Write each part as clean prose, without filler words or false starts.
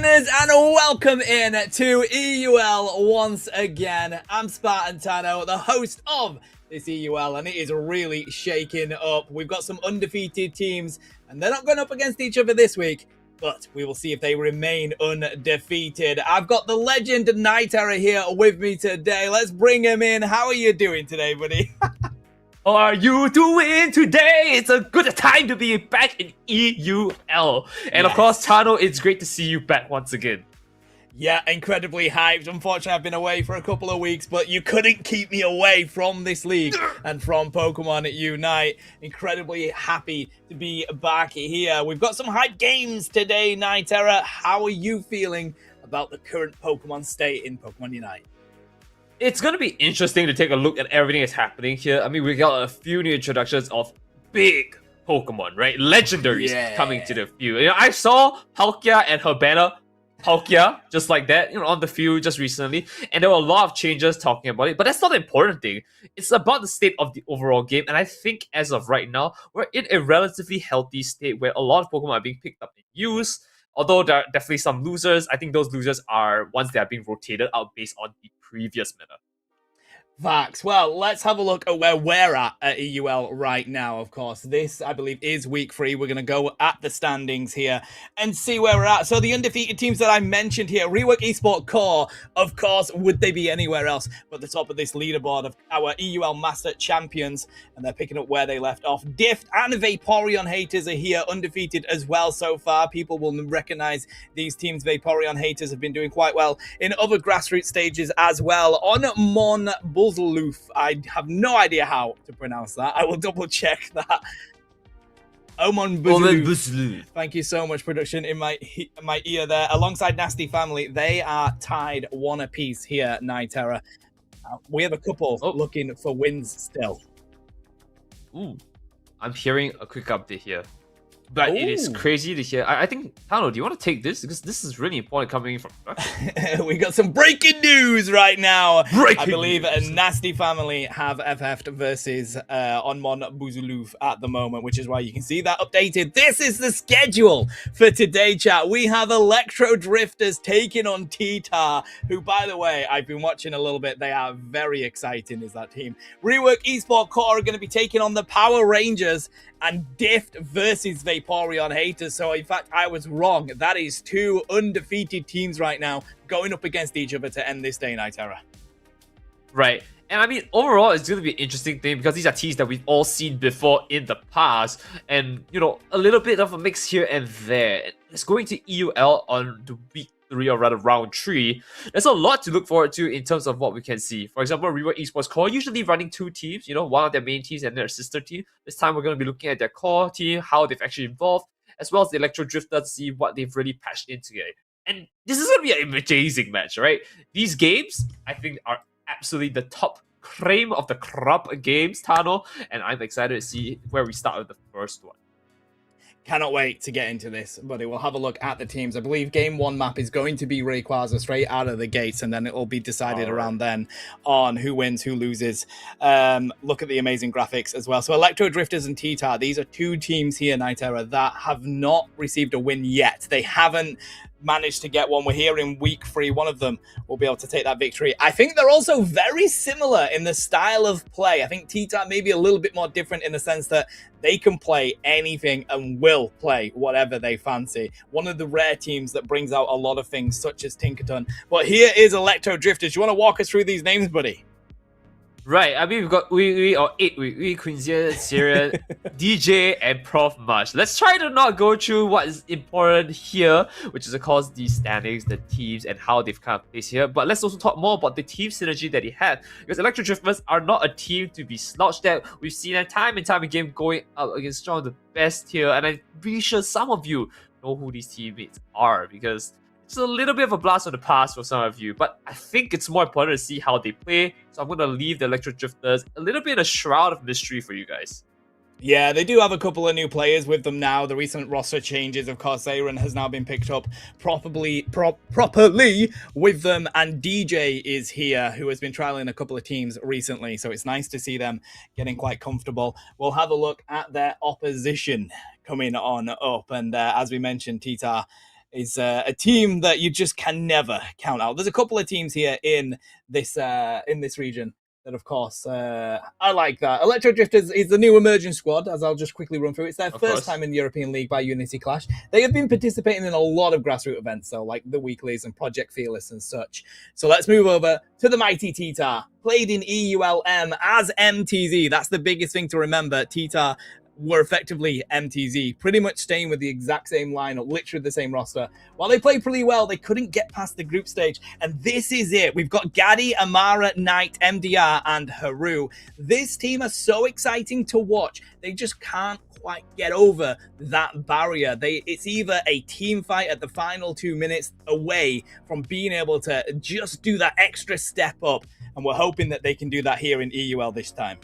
trainers, and welcome in to EUL once again. I'm Spartan Tano, the host of this EUL, and it is really shaking up. We've got some undefeated teams, and they're not going up against each other this week, but we will see if they remain undefeated. I've got the legend TTAR here with me today. Let's bring him in. How are you doing today, buddy? How are you doing today? It's a good time to be back in EUL. And Of course, Tano, it's great to see you back once again. Yeah, incredibly hyped. Unfortunately, I've been away for a couple of weeks, but you couldn't keep me away from this league and from Pokemon Unite. Incredibly happy to be back here. We've got some hype games today, TTAR. How are you feeling about the current Pokemon state in Pokemon Unite? It's going to be interesting to take a look at everything that's happening here. I mean, we got a few new introductions of big Pokemon, right? Legendaries coming to the field. You know, I saw Palkia and her banner, Palkia, just like that, on the field just recently. And there were a lot of changes talking about it. But that's not the important thing. It's about the state of the overall game. And I think as of right now, we're in a relatively healthy state where a lot of Pokemon are being picked up and used. Although there are definitely some losers, I think those losers are ones that are being rotated out based on the previous meta. Facts. Well, let's have a look at where we're at EUL right now, of course. This, I believe, is week 3. We're going to go at the standings here and see where we're at. So the undefeated teams that I mentioned here, Rework Esport Core, of course, would they be anywhere else but the top of this leaderboard of our EUL Master Champions, and they're picking up where they left off. Dift and Vaporeon haters are here, undefeated as well so far. People will recognize these teams. Vaporeon haters have been doing quite well in other grassroots stages as well. On Mon Bull I have no idea how to pronounce that. I will double check that. Omon Buzloof. Thank you so much, production, in my ear there. Alongside Nasty Family, they are tied 1 apiece here, TTAR. We have a couple looking for wins still. Ooh, I'm hearing a quick update here. But it is crazy to hear. I think, Tano, do you want to take this? Because this is really important coming from we got some breaking news right now. I believe news. A Nasty Family have FF'd versus Onmon Buzuluf at the moment, which is why you can see that updated. This is the schedule for today, chat. We have Electro Drifters taking on TTAR, who, by the way, I've been watching a little bit. They are very exciting, is that team. Rework Esport Core are going to be taking on the Power Rangers, and Dift versus Vaporeon haters. So, in fact, I was wrong. That is 2 undefeated teams right now going up against each other to end this day, TTAR. Right. And I mean, overall, it's going to be an interesting thing because these are teams that we've all seen before in the past. And, a little bit of a mix here and there. It's going to EUL on the week 3, or rather round 3. There's a lot to look forward to in terms of what we can see. For example, Rework Esports Core usually running 2 teams, one of their main teams and their sister team. This time we're going to be looking at their core team, how they've actually evolved, as well as the Electro Drifter to see what they've really patched in together. And this is going to be an amazing match, right? These games, I think, are absolutely the top cream of the crop games, Tano, and I'm excited to see where we start with the first one. Cannot wait to get into this, buddy. We'll have a look at the teams. I believe game 1 map is going to be Rayquaza straight out of the gates, and then it will be decided around then on who wins, who loses. Look at the amazing graphics as well. So Electro Drifters and TTAR, these are 2 teams here, TTAR, that have not received a win yet. They haven't managed to get one. We're here in week 3. One of them will be able to take that victory. I think they're also very similar in the style of play. I think TTAR may be a little bit more different in the sense that they can play anything and will play whatever they fancy. One of the rare teams that brings out a lot of things such as Tinkerton. But here is Electro Drifters. You want to walk us through these names, buddy? Right, I mean, we've got we Quinzia, Syria, DJ, and Prof Mush. Let's try to not go through what is important here, which is, of course, the standings, the teams, and how they've kind of placed here. But let's also talk more about the team synergy that they have, because Electro Drifters are not a team to be slouched at. We've seen them time and time again going up against some of the best here, and I'm pretty sure some of you know who these teammates are, because it's a little bit of a blast from the past for some of you, but I think it's more important to see how they play. So I'm going to leave the Electro Drifters a little bit in a shroud of mystery for you guys. Yeah, they do have a couple of new players with them now. The recent roster changes, of course, Aaron has now been picked up properly with them, and DJ is here, who has been trialing a couple of teams recently, so it's nice to see them getting quite comfortable. We'll have a look at their opposition coming on up, and as we mentioned, TTAR is a team that you just can never count out. There's a couple of teams here in this region that, of course, I like that. Electro Drifters is the new emerging squad, as I'll just quickly run through. It's their first time in the European League by Unity Clash. They have been participating in a lot of grassroots events, though, like the weeklies and Project Fearless and such. So let's move over to the mighty TTAR. Played in EULM as MTZ. That's the biggest thing to remember. TTAR were effectively MTZ, pretty much staying with the exact same lineup, literally the same roster. While they played pretty well, they couldn't get past the group stage, and this is it. We've got Gaddy, Amara, Knight, MDR, and Haru. This team are so exciting to watch. They just can't quite get over that barrier. It's either a team fight at the final 2 minutes away from being able to just do that extra step up, and we're hoping that they can do that here in EUL this time.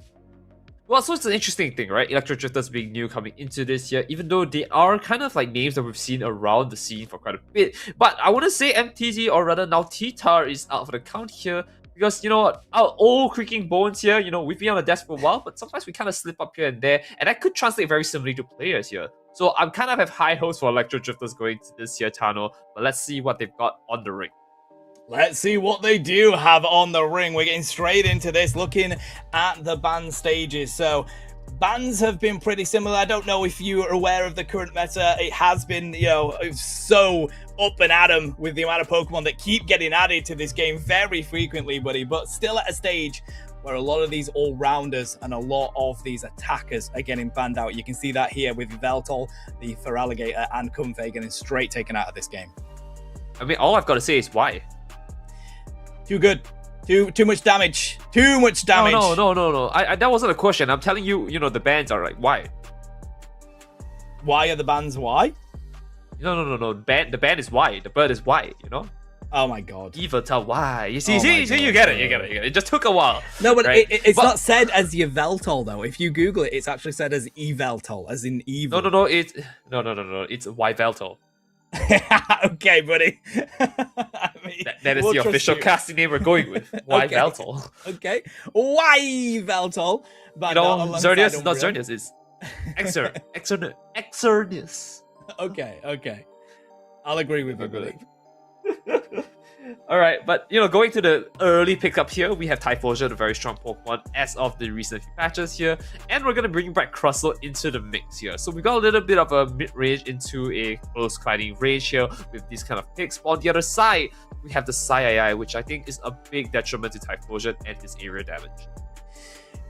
Well, so it's an interesting thing, right? Electro Drifters being new coming into this year, even though they are kind of like names that we've seen around the scene for quite a bit. But I want to say MTZ, or rather now TTAR, is out for the count here. Because, you know, our old creaking bones here, you know, we've been on the desk for a while, but sometimes we kind of slip up here and there. And that could translate very similarly to players here. So I'm kind of have high hopes for Electro Drifters going to this year, Tano. But let's see what they've got on the ring. Let's see what they do have on the ring. We're getting straight into this, looking at the band stages. So bans have been pretty similar. I don't know if you are aware of the current meta. It has been, you know, so up and at 'em with the amount of Pokemon that keep getting added to this game very frequently, buddy. But still at a stage where a lot of these all-rounders and a lot of these attackers are getting banned out. You can see that here with Veltol, the Feraligatr, and Comfey getting straight taken out of this game. I mean, all I've got to say is why. Too good. Too much damage. Too much damage. No. That wasn't a question. I'm telling you, you know, the bans are like, why? Why are the bans why? No. The ban is why. The bird is why, you know? Oh my god. Eveltal, why? You see, you get it. It just took a while. No, but right? it's not said as Yveltal, though. If you Google it, it's actually said as Eveltal, as in evil. No. It's Yveltal. Okay, buddy. I mean, that is the official casting name we're going with. Why Veltol? Okay. Why Veltol? You know, Xerneas is not Xerneas, it's Xerneas. Okay. I'll agree with you, buddy. Alright, but you know, going to the early pickup here, we have Typhlosion, a very strong Pokemon as of the recent few patches here, and we're gonna bring back Crustle into the mix here. So we got a little bit of a mid-range into a close fighting range here with these kind of picks. But on the other side, we have the Psy, which I think is a big detriment to Typhlosion and his area damage.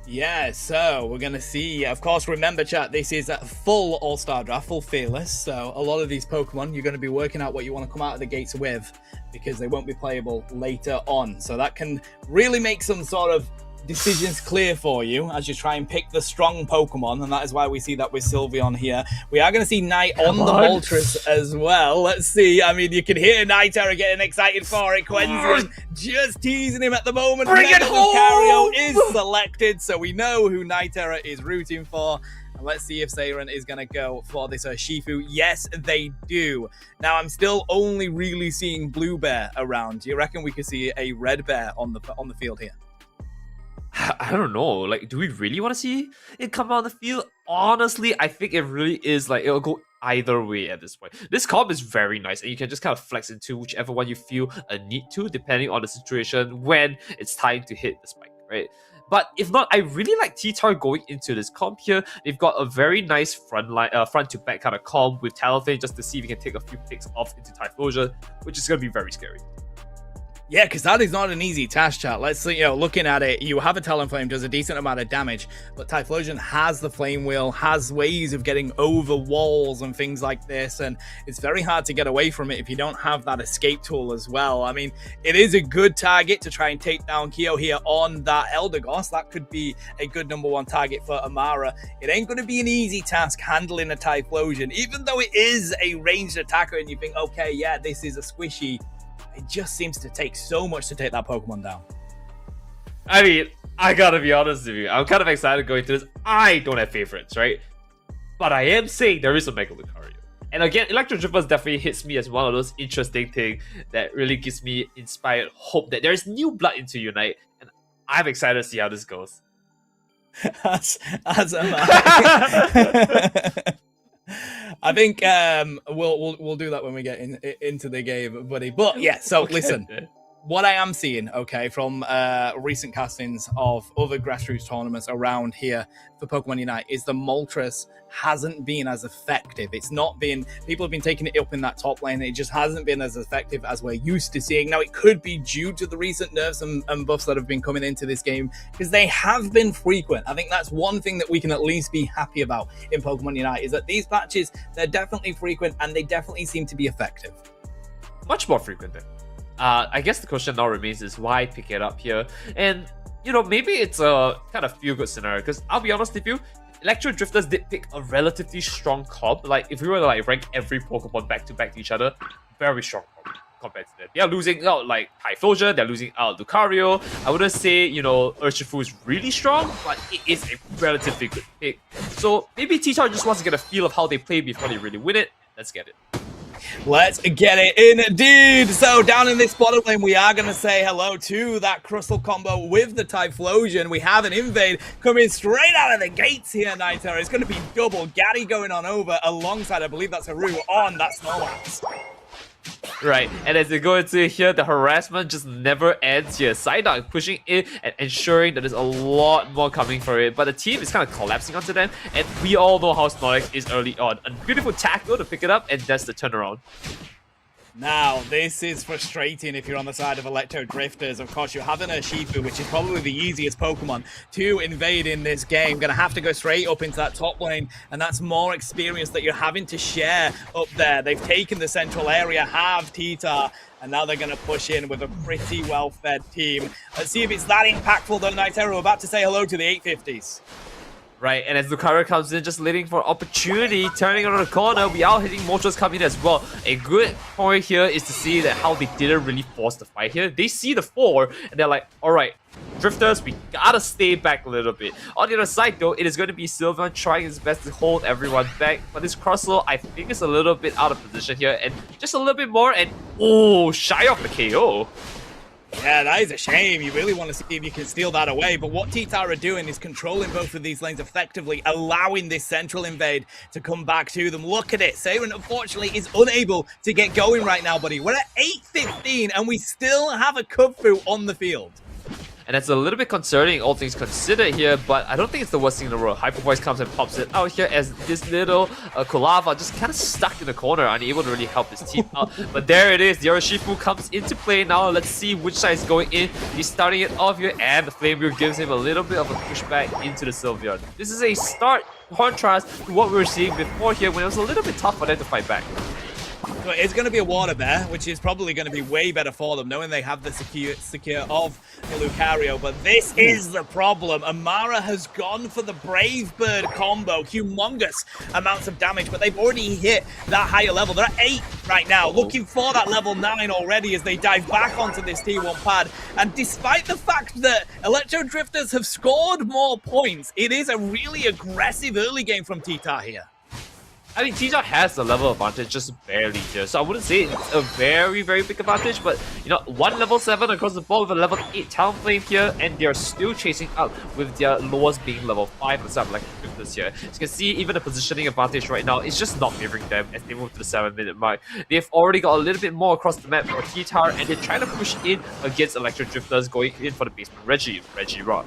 Yeah, so we're going to see, of course, remember chat, this is a full All-Star Draft, full Fearless, so a lot of these Pokemon, you're going to be working out what you want to come out of the gates with, because they won't be playable later on. So that can really make some sort of decisions clear for you as you try and pick the strong Pokemon, and that is why we see that with Sylveon here. We are going to see Knight on the Moltres as well. Let's see. I mean, you can hear Nightera getting excited for it. Quenzian just teasing him at the moment. Bring it home! Is selected, so we know who Nightera is rooting for. And let's see if Seiran is going to go for this Shifu. Yes, they do. Now, I'm still only really seeing Blue Bear around. Do you reckon we could see a Red Bear on the field here? I don't know. Like, do we really want to see it come on the field? Honestly, I think it really is like it'll go either way at this point. This comp is very nice, and you can just kind of flex into whichever one you feel a need to, depending on the situation when it's time to hit the spike, right? But if not, I really like TTAR going into this comp here. They've got a very nice front to back kind of comp with Talonflame just to see if you can take a few picks off into Typhlosion, which is going to be very scary. Yeah, because that is not an easy task, chat. Let's see, looking at it, you have a Talonflame, does a decent amount of damage, but Typhlosion has the Flame Wheel, has ways of getting over walls and things like this, and it's very hard to get away from it if you don't have that escape tool as well. I mean, it is a good target to try and take down Kyo here on that Eldegoss. That could be a good #1 target for Amara. It ain't going to be an easy task handling a Typhlosion, even though it is a ranged attacker and you think, okay, yeah, this is a squishy. It just seems to take so much to take that Pokemon down. I mean, I gotta be honest with you. I'm kind of excited going through this. I don't have favorites, right? But I am saying there is a Mega Lucario. And again, Electro Drifters definitely hits me as one of those interesting things that really gives me inspired hope that there is new blood into Unite. And I'm excited to see how this goes. As am I. I think we'll do that when we get into the game, buddy. But yeah, so Okay. listen, what I am seeing, okay, from recent castings of other grassroots tournaments around here for Pokemon Unite is the Moltres hasn't been as effective. It's not been, people have been taking it up in that top lane. It just hasn't been as effective as we're used to seeing. Now, it could be due to the recent nerfs and buffs that have been coming into this game because they have been frequent. I think that's one thing that we can at least be happy about in Pokemon Unite is that these patches, they're definitely frequent and they definitely seem to be effective. Much more frequent then. I guess the question now remains is why pick it up here? And, you know, maybe it's a kind of feel-good scenario, because I'll be honest with you, Electro Drifters did pick a relatively strong comp. Like, if we were to like rank every Pokemon back-to-back to each other, very strong comp compared to them. They are losing out like Typhlosion, they're losing out Lucario. I wouldn't say, you know, Urshifu is really strong, but it is a relatively good pick. So maybe TTAR just wants to get a feel of how they play before they really win it. Let's get it. Let's get it indeed. So down in this bottom lane, we are going to say hello to that Crystal combo with the Typhlosion. We have an invade coming straight out of the gates here, Nitera. It's going to be double Gaddy going on over alongside, I believe that's Haru on that Snorlax. Right, and as they go into here, the harassment just never ends here. Psyduck pushing in and ensuring that there's a lot more coming for it, but the team is kind of collapsing onto them, and we all know how Snorlax is early on. A beautiful tackle to pick it up, and that's the turnaround. Now, this is frustrating if you're on the side of Electro Drifters. Of course, you have an Urshifu, which is probably the easiest Pokemon to invade in this game. Gonna have to go straight up into that top lane, and that's more experience that you're having to share up there. They've taken the central area, have TTAR, and now they're gonna push in with a pretty well-fed team. Let's see if it's that impactful though, Nitero. We're about to say hello to the 850s. Right, and as Lucario comes in, just waiting for opportunity, turning around the corner, we are hitting Moltres coming in as well. A good point here is to see that how they didn't really force the fight here. They see the 4, and they're like, alright, Drifters, we gotta stay back a little bit. On the other side though, it is going to be Sylveon trying his best to hold everyone back, but this Crustle, I think, is a little bit out of position here, and just a little bit more, and oh, shy of the KO. Yeah, that is a shame. You really want to see if you can steal that away. But what TTAR are doing is controlling both of these lanes effectively, allowing this central invade to come back to them. Look at it. Seiren, unfortunately, is unable to get going right now, buddy. We're at 8:15, and we still have a Kung-Fu on the field. And that's a little bit concerning, all things considered here, but I don't think it's the worst thing in the world. Hyper Voice comes and pops it out here as this little Kulava just kind of stuck in the corner, unable to really help his team out. But there it is, the Urshifu comes into play now. Let's see which side is going in. He's starting it off here, and the Flame Wheel gives him a little bit of a pushback into the Sylveon. This is a stark contrast to what we were seeing before here, when it was a little bit tough for them to fight back. So it's going to be a Water Bear, which is probably going to be way better for them, knowing they have the secure of the Lucario. But this is the problem. Amara has gone for the Brave Bird combo. Humongous amounts of damage, but they've already hit that higher level. They're at 8 right now, looking for that level 9 already as they dive back onto this T1 pad. And despite the fact that Electro Drifters have scored more points, it is a really aggressive early game from TTAR here. I mean, TTAR has the level advantage, just barely here. So I wouldn't say it's a very, very big advantage, but, you know, one level 7 across the board with a level 8 Talonflame here, and they're still chasing out with their lowest being level 5 or something like this here. As you can see, even the positioning advantage right now is just not favoring them as they move to the 7-minute mark. They've already got a little bit more across the map for TTAR, and they're trying to push in against Electro Drifters, going in for the basement Regirock.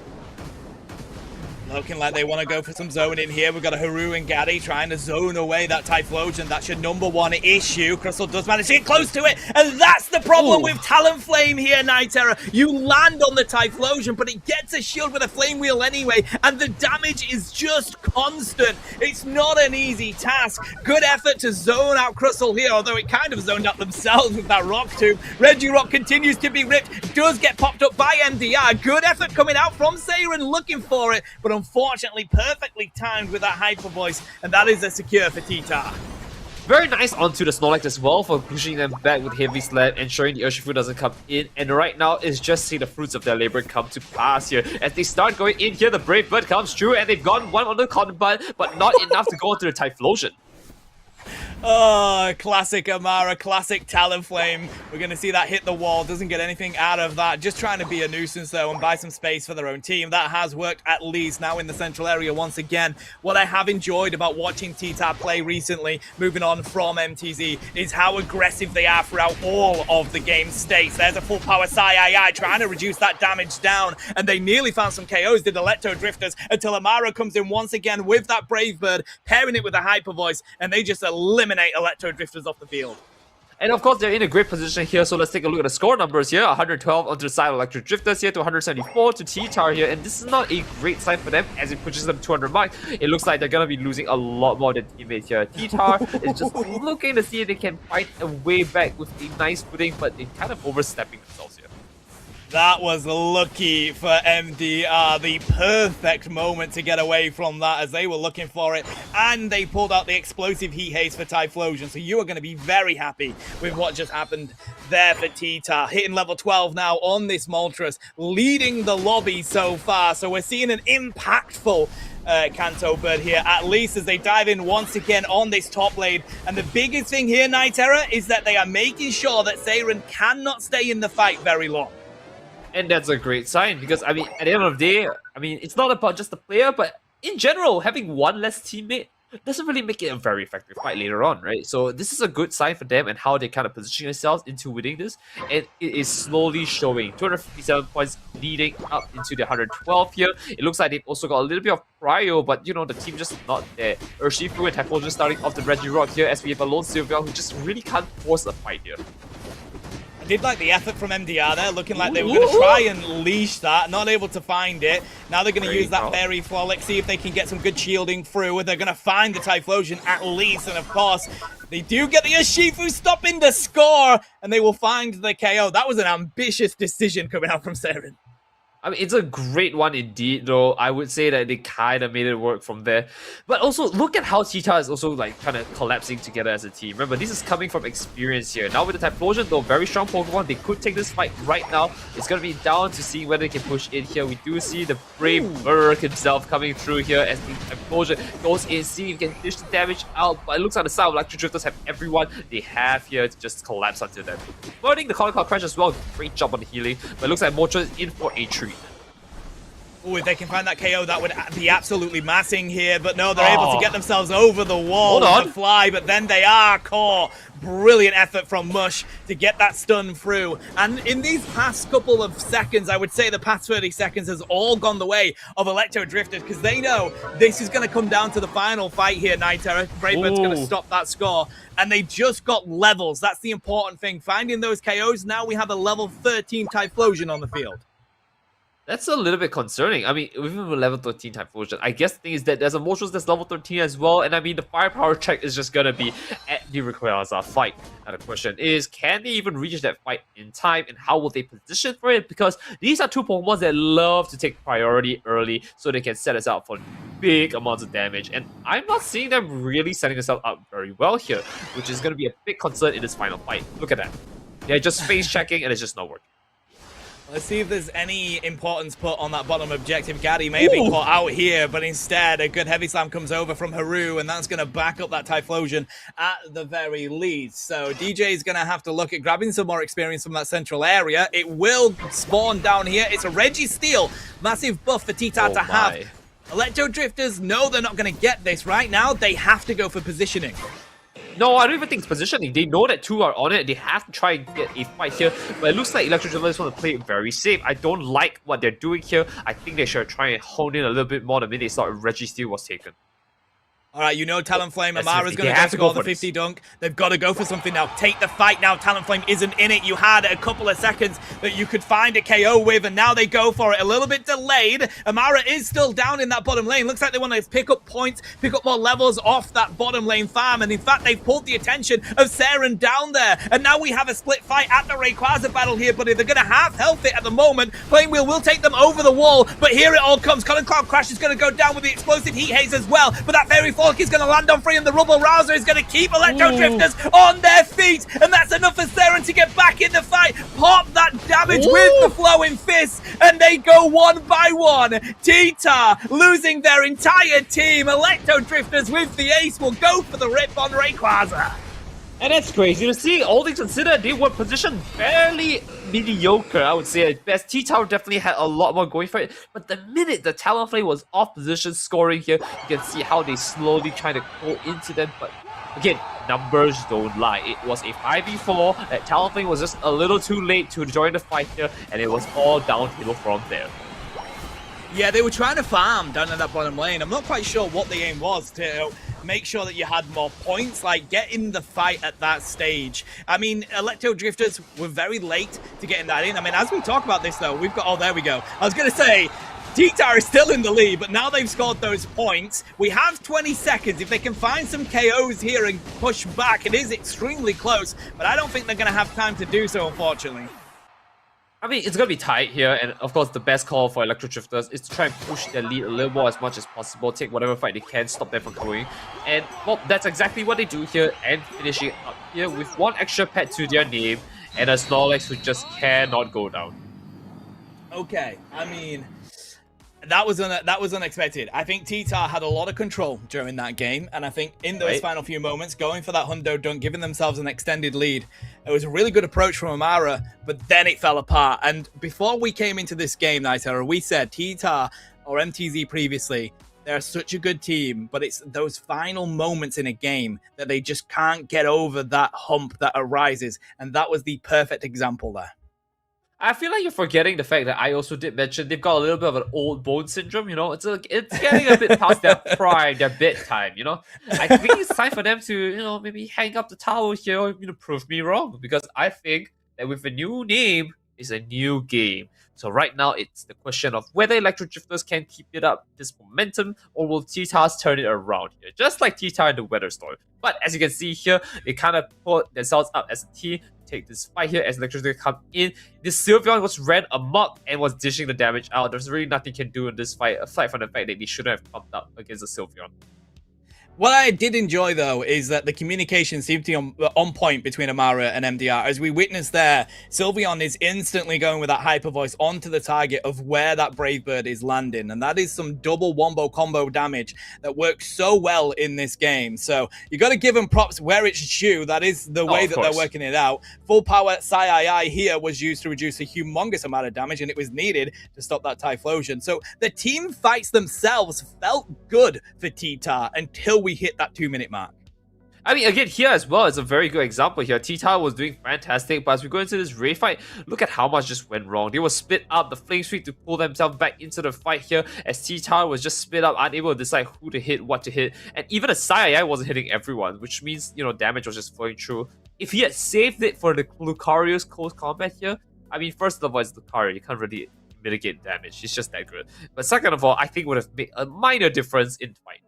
Looking like they want to go for some zone in here. We've got a Haru and Gaddy trying to zone away that Typhlosion. That's your #1 issue. Crystal does manage to get close to it, and that's the problem with Talonflame here, Nitera. You land on the Typhlosion, but it gets a shield with a Flame Wheel anyway, and the damage is just constant. It's not an easy task. Good effort to zone out Crystal here, although it kind of zoned out themselves with that Rock Tomb. Regirock continues to be ripped, does get popped up by MDR. Good effort coming out from Seiren looking for it, but unfortunately perfectly timed with that Hyper Voice, and that is a secure for TTAR. Very nice onto the Snorlax as well for pushing them back with Heavy Slap, ensuring the Urshifu doesn't come in. And right now, it's just seeing the fruits of their labor come to pass here. As they start going in here, the Brave Bird comes through, and they've gone one on the Cotton Bud, but not enough to go onto the Typhlosion. Oh, classic Amara, classic Talonflame. We're going to see that hit the wall. Doesn't get anything out of that. Just trying to be a nuisance, though, and buy some space for their own team. That has worked at least. Now in the central area once again. What I have enjoyed about watching TTAR play recently, moving on from MTZ, is how aggressive they are throughout all of the game states. There's a full power Sai trying to reduce that damage down, and they nearly found some KOs, did the Electro Drifters, until Amara comes in once again with that Brave Bird, pairing it with a Hyper Voice, and they just eliminate Electro Drifters off the field. And of course, they're in a great position here, so let's take a look at the score numbers here. 112 onto the side of Electro Drifters here to 174 to TTAR here, and this is not a great sign for them as it pushes them 200 mark. It looks like they're going to be losing a lot more than teammates here. TTAR is just looking to see if they can fight a way back with a nice footing, but they're kind of overstepping themselves here. That was lucky for MDR, the perfect moment to get away from that as they were looking for it, and they pulled out the explosive heat haze for Typhlosion, so you are going to be very happy with what just happened there for TTAR. Hitting level 12 now on this Moltres, leading the lobby so far, so we're seeing an impactful Kanto Bird here, at least as they dive in once again on this top lane. And the biggest thing here, Night Terror, is that they are making sure that Seiren cannot stay in the fight very long. And that's a great sign because, I mean, at the end of the day, I mean, it's not about just the player, but in general, having one less teammate doesn't really make it a very effective fight later on, right? So this is a good sign for them and how they kind of position themselves into winning this. And it is slowly showing. 257 points leading up into the 112 here. It looks like they've also got a little bit of prio, but, you know, the team just not there. Urshifu and Typhlosion just starting off the Reggie Rock here as we have a lone Sylveon who just really can't force a fight here. Did like the effort from MDR there, looking like they were going to try and leash that, not able to find it. Now they're going to use that Fairy Frolic, see if they can get some good shielding through, and they're going to find the Typhlosion at least, and of course, they do get the Urshifu stopping the score, and they will find the KO. That was an ambitious decision coming out from Seiren. I mean, it's a great one indeed, though. I would say that they kind of made it work from there. But also, look at how TTAR is also, like, kind of collapsing together as a team. Remember, this is coming from experience here. Now with the Typhlosion, though, very strong Pokemon, they could take this fight right now. It's going to be down to see whether they can push in here. We do see the Brave Bird himself coming through here as the Typhlosion goes in, see if he can dish the damage out. But it looks like the side of Electro Drifters have everyone they have here to just collapse onto them. Burning the Colin Cloud Crash as well. Great job on the healing. But it looks like Moltres is in for a treat. Oh, if they can find that KO, that would be absolutely massing here. But no, they're able to get themselves over the wall to fly, but then they are caught. Brilliant effort from Mush to get that stun through. And in these past couple of seconds, I would say the past 30 seconds has all gone the way of Electro Drifters because they know this is going to come down to the final fight here, Night Terror. Bravebird's going to stop that score. And they just got levels. That's the important thing. Finding those KOs, now we have a level 13 Typhlosion on the field. That's a little bit concerning. I mean, even with level 13 Typhlosion, I guess the thing is that there's a Moltres that's level 13 as well, and I mean, the firepower check is just gonna be at the Rayquaza fight. Now the question is, can they even reach that fight in time, and how will they position for it? Because these are two Pokemon that love to take priority early, so they can set us up for big amounts of damage, and I'm not seeing them really setting themselves up very well here, which is gonna be a big concern in this final fight. Look at that. They're just face checking, and it's just not working. Let's see if there's any importance put on that bottom objective. Gaddy may have been caught out here, but instead a good Heavy Slam comes over from Haru, and that's going to back up that Typhlosion at the very least. So DJ is going to have to look at grabbing some more experience from that central area. It will spawn down here. It's a Registeel. Massive buff for TTAR to have. Electro Drifters know they're not going to get this right now. They have to go for positioning. No, I don't even think it's positioning. They know that two are on it. They have to try and get a fight here. But it looks like Electro Drifters want to play it very safe. I don't like what they're doing here. I think they should try and hone in a little bit more the minute they saw Registeel was taken. All right, you know Talonflame, Amara's going to go for the 50 dunk. They've got to go for something now. Take the fight now. Talonflame isn't in it. You had a couple of seconds that you could find a KO with, and now they go for it. A little bit delayed. Amara is still down in that bottom lane. Looks like they want to pick up points, pick up more levels off that bottom lane farm, and in fact, they've pulled the attention of Seiren down there, and now we have a split fight at the Rayquaza battle here, but if they're going to half health it at the moment, Flame Wheel will take them over the wall, but here it all comes. Colin Cloud Crash is going to go down with the explosive heat haze as well, but that Fairy Frolic is going to land on free, and the Rubble Rouser is going to keep Electro Drifters on their feet, and that's enough for Seiren trying to get back in the fight. Pop that damage with the flowing fist, and they go one by one. TTAR losing their entire team. Electro Drifters with the ace will go for the rip on Rayquaza. And it's crazy to see. All things considered, they were positioned fairly mediocre, I would say at best. TTAR definitely had a lot more going for it, but the minute the Talonflame was off position scoring here, you can see how they slowly try to go into them. But again, numbers don't lie. It was a 5v4. That Talonflame was just a little too late to join the fight here, and it was all downhill from there. Yeah, they were trying to farm down in that bottom lane. I'm not quite sure what the aim was to make sure that you had more points, like get in the fight at that stage. I mean, Electro Drifters were very late to getting that in. I mean, as we talk about this though, we've got, oh, there we go. I was going to say, TTAR is still in the lead, but now they've scored those points. We have 20 seconds. If they can find some KOs here and push back, it is extremely close, but I don't think they're going to have time to do so, unfortunately. I mean, it's going to be tight here, and of course, the best call for Electro Drifters is to try and push their lead a little more as much as possible, take whatever fight they can, stop them from going. And, well, that's exactly what they do here, and finishing up here with one extra pet to their name, and a Snorlax who just cannot go down. Okay, I mean, that was unexpected. I think TTAR had a lot of control during that game, and I think in those final few moments, going for that Hundo dunk, giving themselves an extended lead, it was a really good approach from Amara, but then it fell apart. And before we came into this game, Nightera, we said TTAR or MTZ previously, they're such a good team, but it's those final moments in a game that they just can't get over that hump that arises, and that was the perfect example there. I feel like you're forgetting the fact that I also did mention they've got a little bit of an old bone syndrome, you know? It's getting a bit past their prime, their bedtime, you know? I think it's time for them to, you know, maybe hang up the towel here or, you know, prove me wrong. Because I think that with a new name, it's a new game. So right now, it's the question of whether Electro Drifters can keep it up, this momentum, or will TTARs turn it around here? Just like TTAR in the Weather Storm. But as you can see here, they kind of put themselves up as a team, take this fight here as Electro Drifters come in. This Sylveon was ran amok and was dishing the damage out. There's really nothing you can do in this fight, aside from the fact that they shouldn't have pumped up against the Sylveon. What I did enjoy, though, is that the communication seemed to be on point between Amara and MDR. As we witnessed there, Sylveon is instantly going with that hyper voice onto the target of where that Brave Bird is landing. And that is some double wombo combo damage that works so well in this game. So you got to give them props where it's due. That is the way that they're working it out. Full power Sai here was used to reduce a humongous amount of damage, and it was needed to stop that Typhlosion. So the team fights themselves felt good for TTAR until we hit that 2-minute mark. I mean, again, here as well is a very good example here. TTAR was doing fantastic, but as we go into this raid fight, look at how much just went wrong. They were split up, the Flame Sweep to pull themselves back into the fight here, as TTAR was just split up, unable to decide who to hit, what to hit, and even a Sai wasn't hitting everyone, which means, you know, damage was just flowing through. If he had saved it for the Lucario's close combat here, I mean, first of all, it's Lucario, you can't really mitigate damage, he's just that good. But second of all, I think it would have made a minor difference in fight.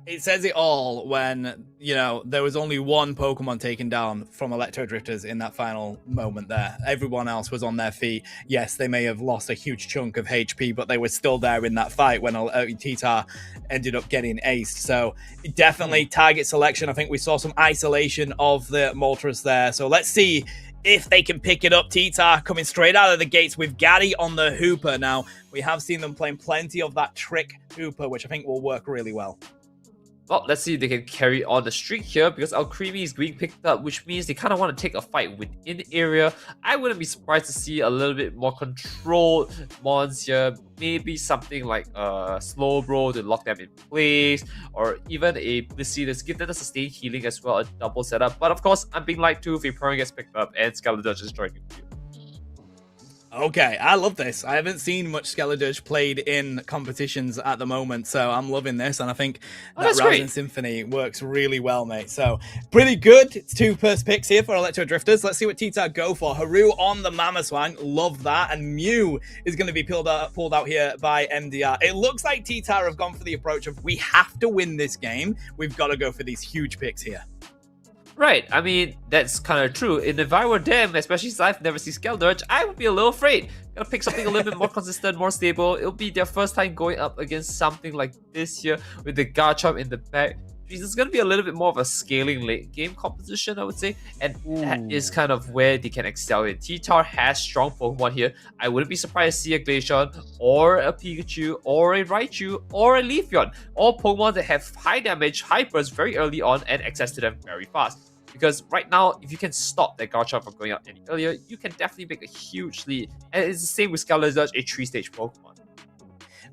It says it all when, you know, there was only one Pokemon taken down from Electro Drifters in that final moment there. Everyone else was on their feet. Yes, they may have lost a huge chunk of HP, but they were still there in that fight when TTAR ended up getting aced. So definitely target selection. I think we saw some isolation of the Moltres there. So let's see if they can pick it up. TTAR coming straight out of the gates with Gaddy on the Hooper. Now, we have seen them playing plenty of that trick Hooper, which I think will work really well. Well, let's see if they can carry on the streak here, because Alcremie is being picked up, which means they kind of want to take a fight within the area. I wouldn't be surprised to see a little bit more controlled mons here. Maybe something like a Slowbro to lock them in place, or even a Blissey to give them a sustained healing as well, a double setup. But of course, I'm being lied to if Vaporeon gets picked up and Skeledirge is joining you. Okay, I love this. I haven't seen much Skeledirge played in competitions at the moment, so I'm loving this, and I think that Rousing Symphony works really well, mate. So, pretty good. It's 2 first picks here for Electro Drifters. Let's see what TTAR go for. Haru on the Mamoswine, love that, and Mew is going to be pulled out here by MDR. It looks like TTAR have gone for the approach of, we have to win this game. We've got to go for these huge picks here. Right, I mean, that's kind of true. And if I were them, especially since I've never seen Skeledirge, I would be a little afraid. Gotta pick something a little bit more consistent, more stable. It'll be their first time going up against something like this here with the Garchomp in the back. It's going to be a little bit more of a scaling late game composition, I would say. And that is kind of where they can excel in. TTAR has strong Pokemon here. I wouldn't be surprised to see a Glaceon, or a Pikachu, or a Raichu, or a Leafeon. All Pokemon that have high damage, high burst very early on, and access to them very fast. Because right now, if you can stop that Garchomp from going out any earlier, you can definitely make a huge lead. And it's the same with Skelezard, a 3-stage Pokemon.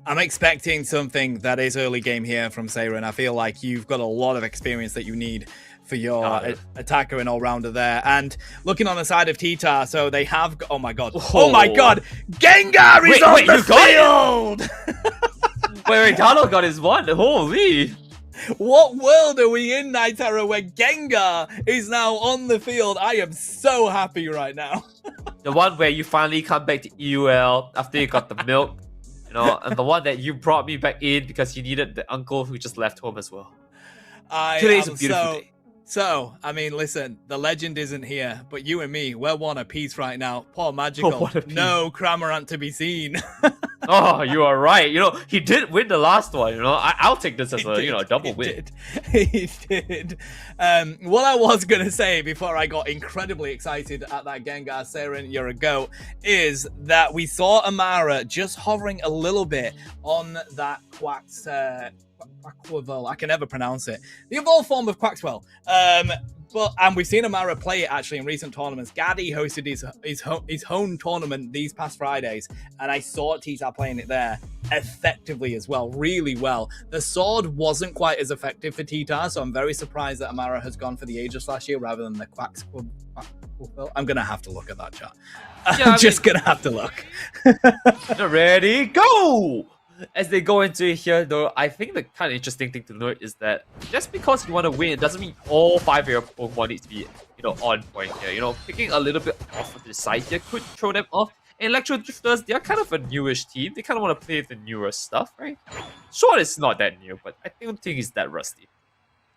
I'm expecting something that is early game here from Seiren. I feel like you've got a lot of experience that you need for your attacker and all-rounder there. And looking on the side of TTAR, so they have... Oh my god. Oh my god! Gengar is on the field! Wait, Ghatlue got his one. Holy! What world are we in, Nightera, where Gengar is now on the field? I am so happy right now. The one where you finally come back to EUL after you got the milk. And the one that you brought me back in because you needed the uncle who just left home as well. Today's a beautiful day. So, I mean, listen, the legend isn't here, but you and me, we're one apiece right now. Poor Magical. No Cramorant to be seen. Oh, you are right. He did win the last one. I'll take this as a double win. He did. What I was gonna say before I got incredibly excited at that Gengar Seiren year ago is that we saw Amara just hovering a little bit on that Quaxwell. I can never pronounce it. The evolved form of Quaxwell. And we've seen Amara play it actually in recent tournaments. Gaddy hosted his home tournament these past Fridays, and I saw TTAR playing it there effectively as well, really well. The sword wasn't quite as effective for TTAR, so I'm very surprised that Amara has gone for the Aegis last year rather than the Quaxwell. I'm gonna have to look at that, chat. I'm just gonna have to look. Ready, go! As they go into it here, though, I think the kind of interesting thing to note is that just because you want to win, it doesn't mean all 5 of your Pokemon need to be, on point here. Picking a little bit off of the side here could throw them off. And Electro Drifters, they're kind of a newish team. They kind of want to play the newer stuff, right? Sure, it's not that new, but I don't think it's that rusty.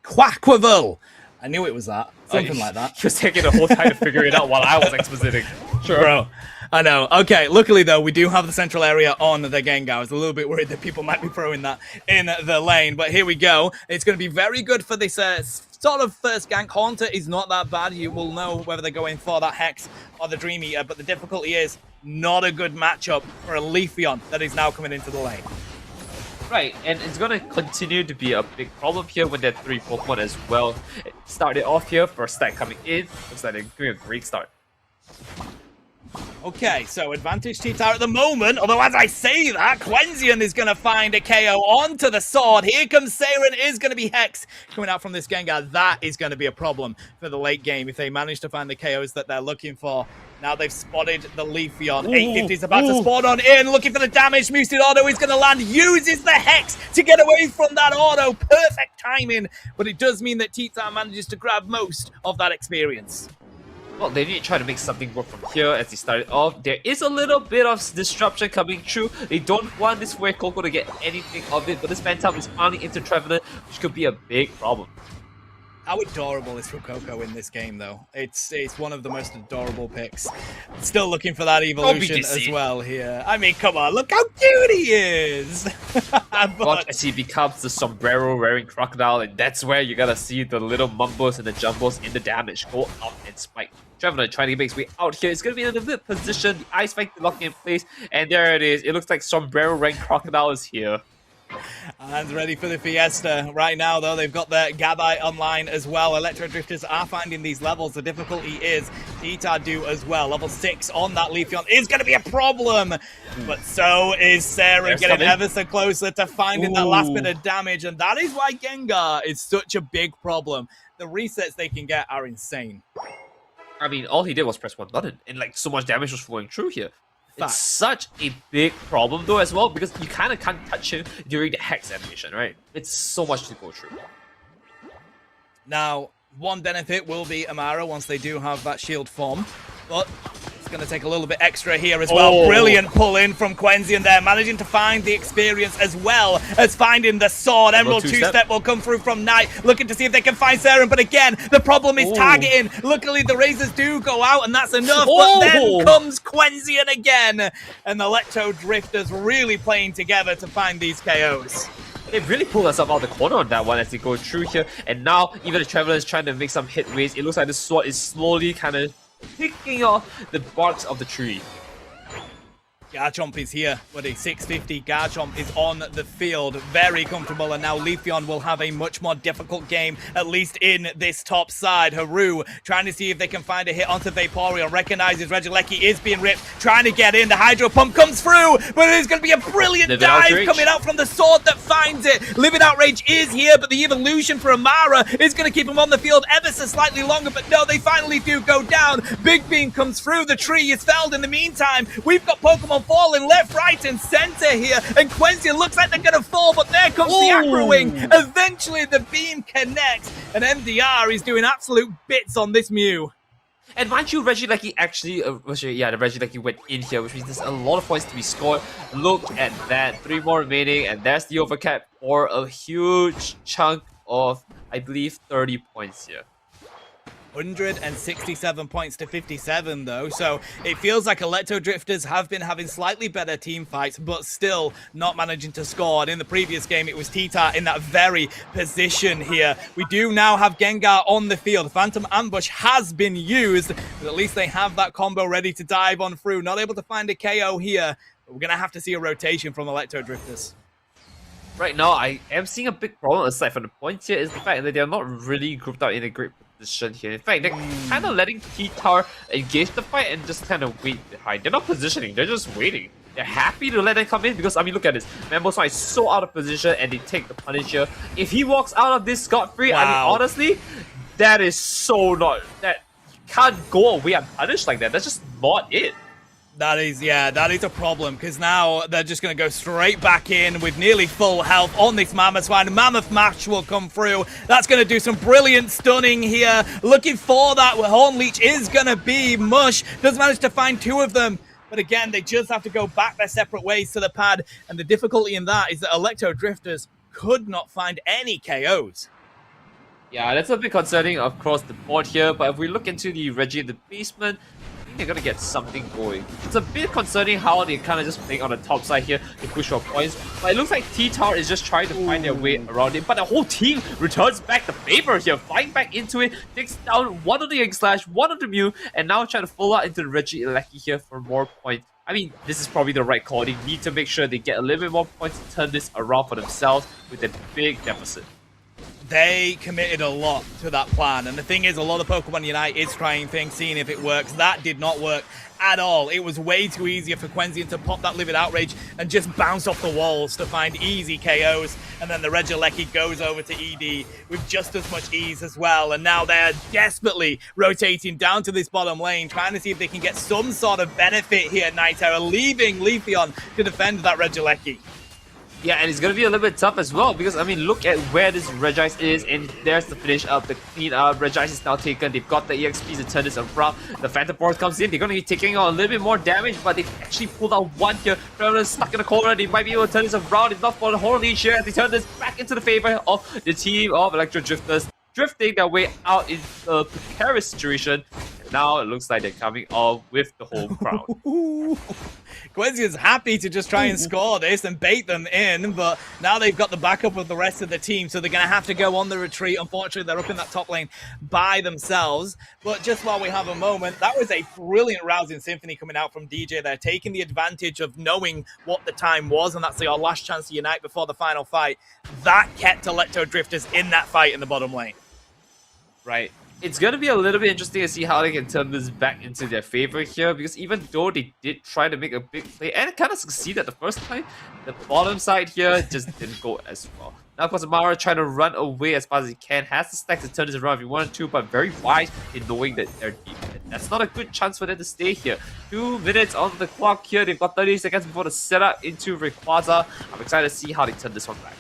Quaxwell! I knew it was that. Something like that. He was taking the whole time to figure it out while I was expositing. Sure. Bro. I know. Okay, luckily though, we do have the central area on the Gengar. I was a little bit worried that people might be throwing that in the lane, but here we go. It's going to be very good for this sort of first gank. Haunter is not that bad. You will know whether they're going for that Hex or the Dream Eater, but the difficulty is not a good matchup for a Leafeon that is now coming into the lane. Right, and it's going to continue to be a big problem here when there are 3 Pokemon as well. It started off here, first stack coming in. Looks like they're doing a great start. Okay, so advantage TTAR at the moment, although as I say that, Quenzian is going to find a KO onto the sword. Here comes Seiren, is going to be Hex coming out from this Gengar. That is going to be a problem for the late game if they manage to find the KOs that they're looking for. Now they've spotted the Leafeon. 850 is about to spawn on in, looking for the damage. Muted Auto is going to land, uses the Hex to get away from that auto. Perfect timing, but it does mean that TTAR manages to grab most of that experience. Well, they need to try to make something work from here as they started off. There is a little bit of disruption coming through. They don't want this Where Coco to get anything of it, but this Phantom is finally into Traveler, which could be a big problem. How adorable is Fuecoco in this game, though? It's one of the most adorable picks. Still looking for that evolution as well here. I mean, come on, look how cute he is! Watch as he becomes the sombrero-wearing crocodile, and that's where you gotta see the little mumbos and the jumbos in the damage go out and spike. Traveler trying to make his way out here. It's going to be in a good position. The Ice Spike locking in place. And there it is. It looks like Sombrero Rank Crocodile is here. And ready for the Fiesta. Right now, though, they've got the Gabite online as well. Electro Drifters are finding these levels. The difficulty is TTAR do as well. Level 6 on that Leafeon is going to be a problem. But so is Sarah getting ever so closer to finding that last bit of damage. And that is why Gengar is such a big problem. The resets they can get are insane. I mean, all he did was press one button, and like so much damage was flowing through here. Fact. It's such a big problem though as well, because you kind of can't touch him during the Hex animation, right? It's so much to go through. Now, one benefit will be Amara once they do have that shield form, but it's going to take a little bit extra here as well. Brilliant pull in from Quenzian there, managing to find the experience as well as finding the sword. Emerald two-step will come through from Knight, looking to see if they can find Saren, but again, the problem is targeting. Luckily, the razors do go out, and that's enough, but then comes Quenzian again, and the Electro Drifters really playing together to find these KOs. They've really pulled themselves out of the corner on that one as they go through here. And now, even the Traveler is trying to make some headways. It looks like the sword is slowly kind of picking off the barks of the tree. Garchomp is here, buddy. 650. Garchomp is on the field. Very comfortable, and now Leafeon will have a much more difficult game, at least in this top side. Haru trying to see if they can find a hit onto Vaporeon. Recognizes Regieleki is being ripped, trying to get in. The Hydro Pump comes through, but it is going to be a brilliant dive coming out from the sword that finds it. Livid Outrage is here, but the evolution for Amara is going to keep him on the field ever so slightly longer, but no, they finally do go down. Big Beam comes through. The tree is felled in the meantime. We've got Pokemon falling left, right, and center here, and Quincy looks like they're gonna fall, but there comes the Acro Wing. Eventually the beam connects, and MDR is doing absolute bits on this Mew. And mind you, Regieleki actually, the Regieleki went in here, which means there's a lot of points to be scored. Look at that, 3 more remaining, and there's the overcap for a huge chunk of, I believe, 30 points here. 167 points to 57 though, so it feels like Electro Drifters have been having slightly better team fights, but still not managing to score. And in the previous game, it was TTAR in that very position here. We do now have Gengar on the field. Phantom Ambush has been used, but at least they have that combo ready to dive on through. Not able to find a KO here, but we're going to have to see a rotation from Electro Drifters. Right now, I am seeing a big problem aside from the points here is the fact that they're not really grouped out in a great position here. In fact, they're kind of letting TTAR engage the fight and just kind of wait behind. They're not positioning, they're just waiting. They're happy to let them come in because, I mean, look at this. Mamoswine is so out of position and they take the punish here. If he walks out of this scot-free, I mean, honestly, that is so not... That can't go away unpunished like that. That's just not it. That is a problem, because now they're just going to go straight back in with nearly full health on this Mamoswine. Mammoth Mash will come through. That's going to do some brilliant stunning here. Looking for that. Horn Leech is going to be mush. Does manage to find 2 of them. But again, they just have to go back their separate ways to the pad. And the difficulty in that is that Electro Drifters could not find any KOs. Yeah, that's a bit concerning across the board here. But if we look into the Reggie in the basement, they're gonna get something going. It's a bit concerning how they're kind of just playing on the top side here to push for points, but it looks like TTAR is just trying to find their way around it, but the whole team returns back the favor here, flying back into it, takes down one of the Ink Slash, one of the Mew, and now trying to follow out into the Regieleki here for more points. I mean, this is probably the right call. They need to make sure they get a little bit more points to turn this around for themselves with a big deficit. They committed a lot to that plan, and the thing is, a lot of Pokemon Unite is trying things, seeing if it works. That did not work at all. It was way too easier for Quenzian to pop that Livid Outrage and just bounce off the walls to find easy KOs, and then the Regieleki goes over to ED with just as much ease as well, and now they're desperately rotating down to this bottom lane, trying to see if they can get some sort of benefit here. Nightera leaving Leafeon to defend that Regieleki. Yeah, and it's going to be a little bit tough as well because, I mean, look at where this Regice is, and there's the finish up, the clean up. Regice is now taken. They've got the EXP to turn this around. The Phantom Force comes in. They're going to be taking on a little bit more damage, but they've actually pulled out one here. Traveler's stuck in the corner. They might be able to turn this around. If not for the Horn Leech here, as they turn this back into the favor of the team of Electro Drifters, drifting their way out in a precarious situation. And now it looks like they're coming off with the home crowd. Quincy is happy to just try and score this and bait them in, but now they've got the backup of the rest of the team, so they're going to have to go on the retreat. Unfortunately, they're up in that top lane by themselves. But just while we have a moment, that was a brilliant rousing symphony coming out from DJ there, taking the advantage of knowing what the time was, and that's our last chance to unite before the final fight. That kept Electro Drifters in that fight in the bottom lane. Right. It's going to be a little bit interesting to see how they can turn this back into their favor here, because even though they did try to make a big play and kind of succeeded the first time, the bottom side here just didn't go as well. Now, of course, Amara trying to run away as fast as he can, has the stack to turn this around if he wanted to, but very wise in knowing that they're deep. And that's not a good chance for them to stay here. 2 minutes on the clock here. They've got 30 seconds before the setup into Rayquaza. I'm excited to see how they turn this one back.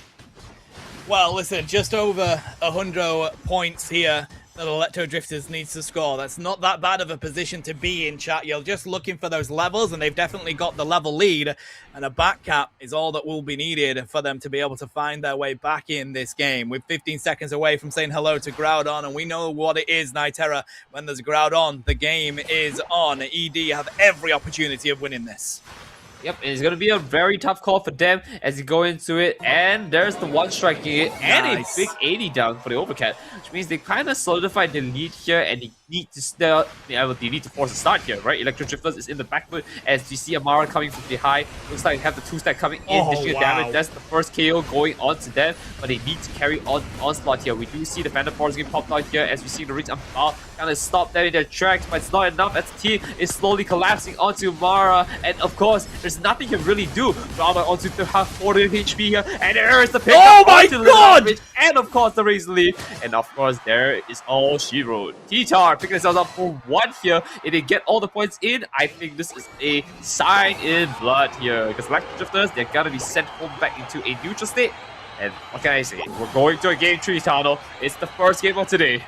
Well, listen, just over 100 points here that Electro Drifters needs to score. That's not that bad of a position to be in, chat. You're just looking for those levels, and they've definitely got the level lead, and a back cap is all that will be needed for them to be able to find their way back in this game. We're 15 seconds away from saying hello to Groudon, and we know what it is, Nightera. When there's Groudon, the game is on. ED have every opportunity of winning this. Yep, and it's going to be a very tough call for them as you go into it. And there's the one striking it and Nice. a big 80 down for the overcat, which means they kind of solidified the lead here and they need to start. They need to force a start here, right? Electro Drifters is in the back foot as you see Amara coming from behind. Looks like they have the 2-stack coming in, dishing the damage. That's the first KO going on to them, but they need to carry on onslaught here. We do see the Phantom Force getting popped out here as we see the Rings Ambal kind of stop them in their tracks, but it's not enough as the team is slowly collapsing onto Amara. And of course, there's nothing you can really do. Drama onto the half 40 HP here, and there is the pick. Oh my god! And of course, the Razor Leaf. And of course, there is all she wrote. TTAR picking themselves up for 1 here. If they get all the points in, I think this is a sign in blood here. Because Electro Drifters, they're gonna be sent home back into a neutral state. And what can I say? We're going to a game 3 tunnel. It's the first game of today.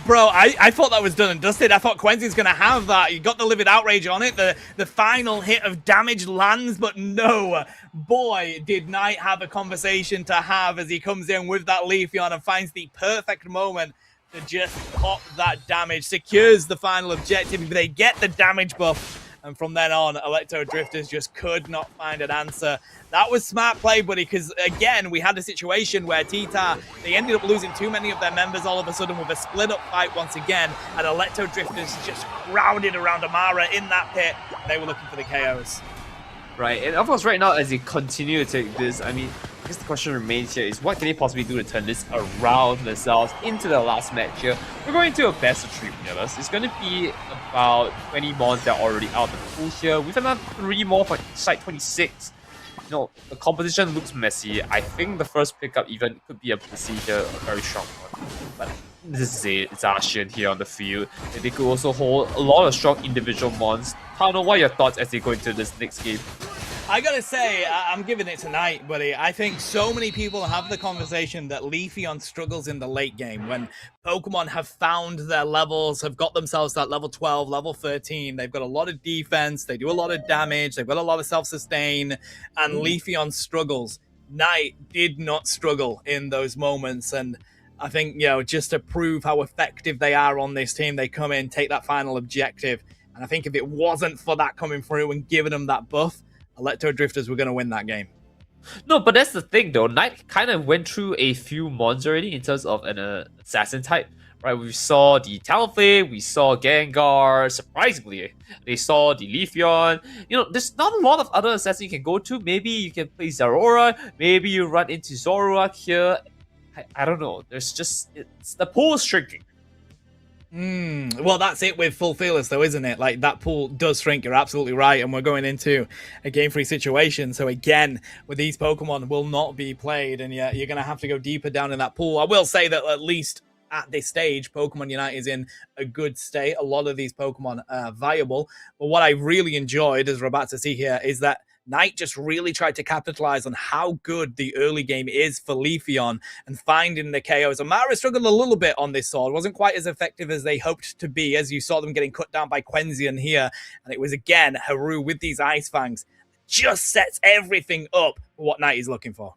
Bro, I thought that was done and dusted. I thought Quenzi's going to have that. You got the Livid Outrage on it. The final hit of damage lands, but no. Boy, did Knight have a conversation to have as he comes in with that Leafeon and finds the perfect moment to just pop that damage. Secures the final objective. They get the damage buff. And from then on, Electro Drifters just could not find an answer. That was smart play, buddy, because again, we had a situation where TTAR, they ended up losing too many of their members all of a sudden with a split-up fight once again, and Electro Drifters just crowded around Amara in that pit. They were looking for the KOs. Right, and of course right now as they continue to take this, I mean, I guess the question remains here is what can they possibly do to turn this around themselves into the last match here? We're going to a best of 3 players. It's going to be about 20 mons that are already out of the pool here. We've another 3 more for site 26. You know, the competition looks messy. I think the first pickup even could be a pussy here, a very strong one. But this is a Zacian here on the field. And they could also hold a lot of strong individual mons. Tano, what are your thoughts as they go into this next game? I gotta say, I'm giving it tonight, buddy. I think so many people have the conversation that Leafeon struggles in the late game when Pokemon have found their levels, have got themselves that level 12, level 13. They've got a lot of defense, they do a lot of damage, they've got a lot of self-sustain, and Leafeon struggles. Knight did not struggle in those moments, and I think, you know, just to prove how effective they are on this team, they come in, take that final objective, and I think if it wasn't for that coming through and giving them that buff, Electro Drifters were going to win that game. No, but that's the thing though. Knight kind of went through a few mons already in terms of an assassin type. Right, we saw the Talonflame, we saw Gengar, surprisingly. They saw the Leafeon. You know, there's not a lot of other assassins you can go to. Maybe you can play Zeraora, maybe you run into Zoroark here. I don't know. There's just, the pool is shrinking. Well, that's it with full feelers, though, isn't it? Like, that pool does shrink, you're absolutely right, and we're going into a Game 3 situation, so again, with these Pokemon will not be played, and yeah, you're going to have to go deeper down in that pool. I will say that at least at this stage, Pokemon Unite is in a good state. A lot of these Pokemon are viable, but what I really enjoyed, as we're about to see here, is that Knight just really tried to capitalize on how good the early game is for Leafeon and finding the KOs. Amara struggled a little bit on this sword. Wasn't quite as effective as they hoped to be, as you saw them getting cut down by Quenzian here. And it was, again, Haru with these Ice Fangs. Just sets everything up for what Knight is looking for.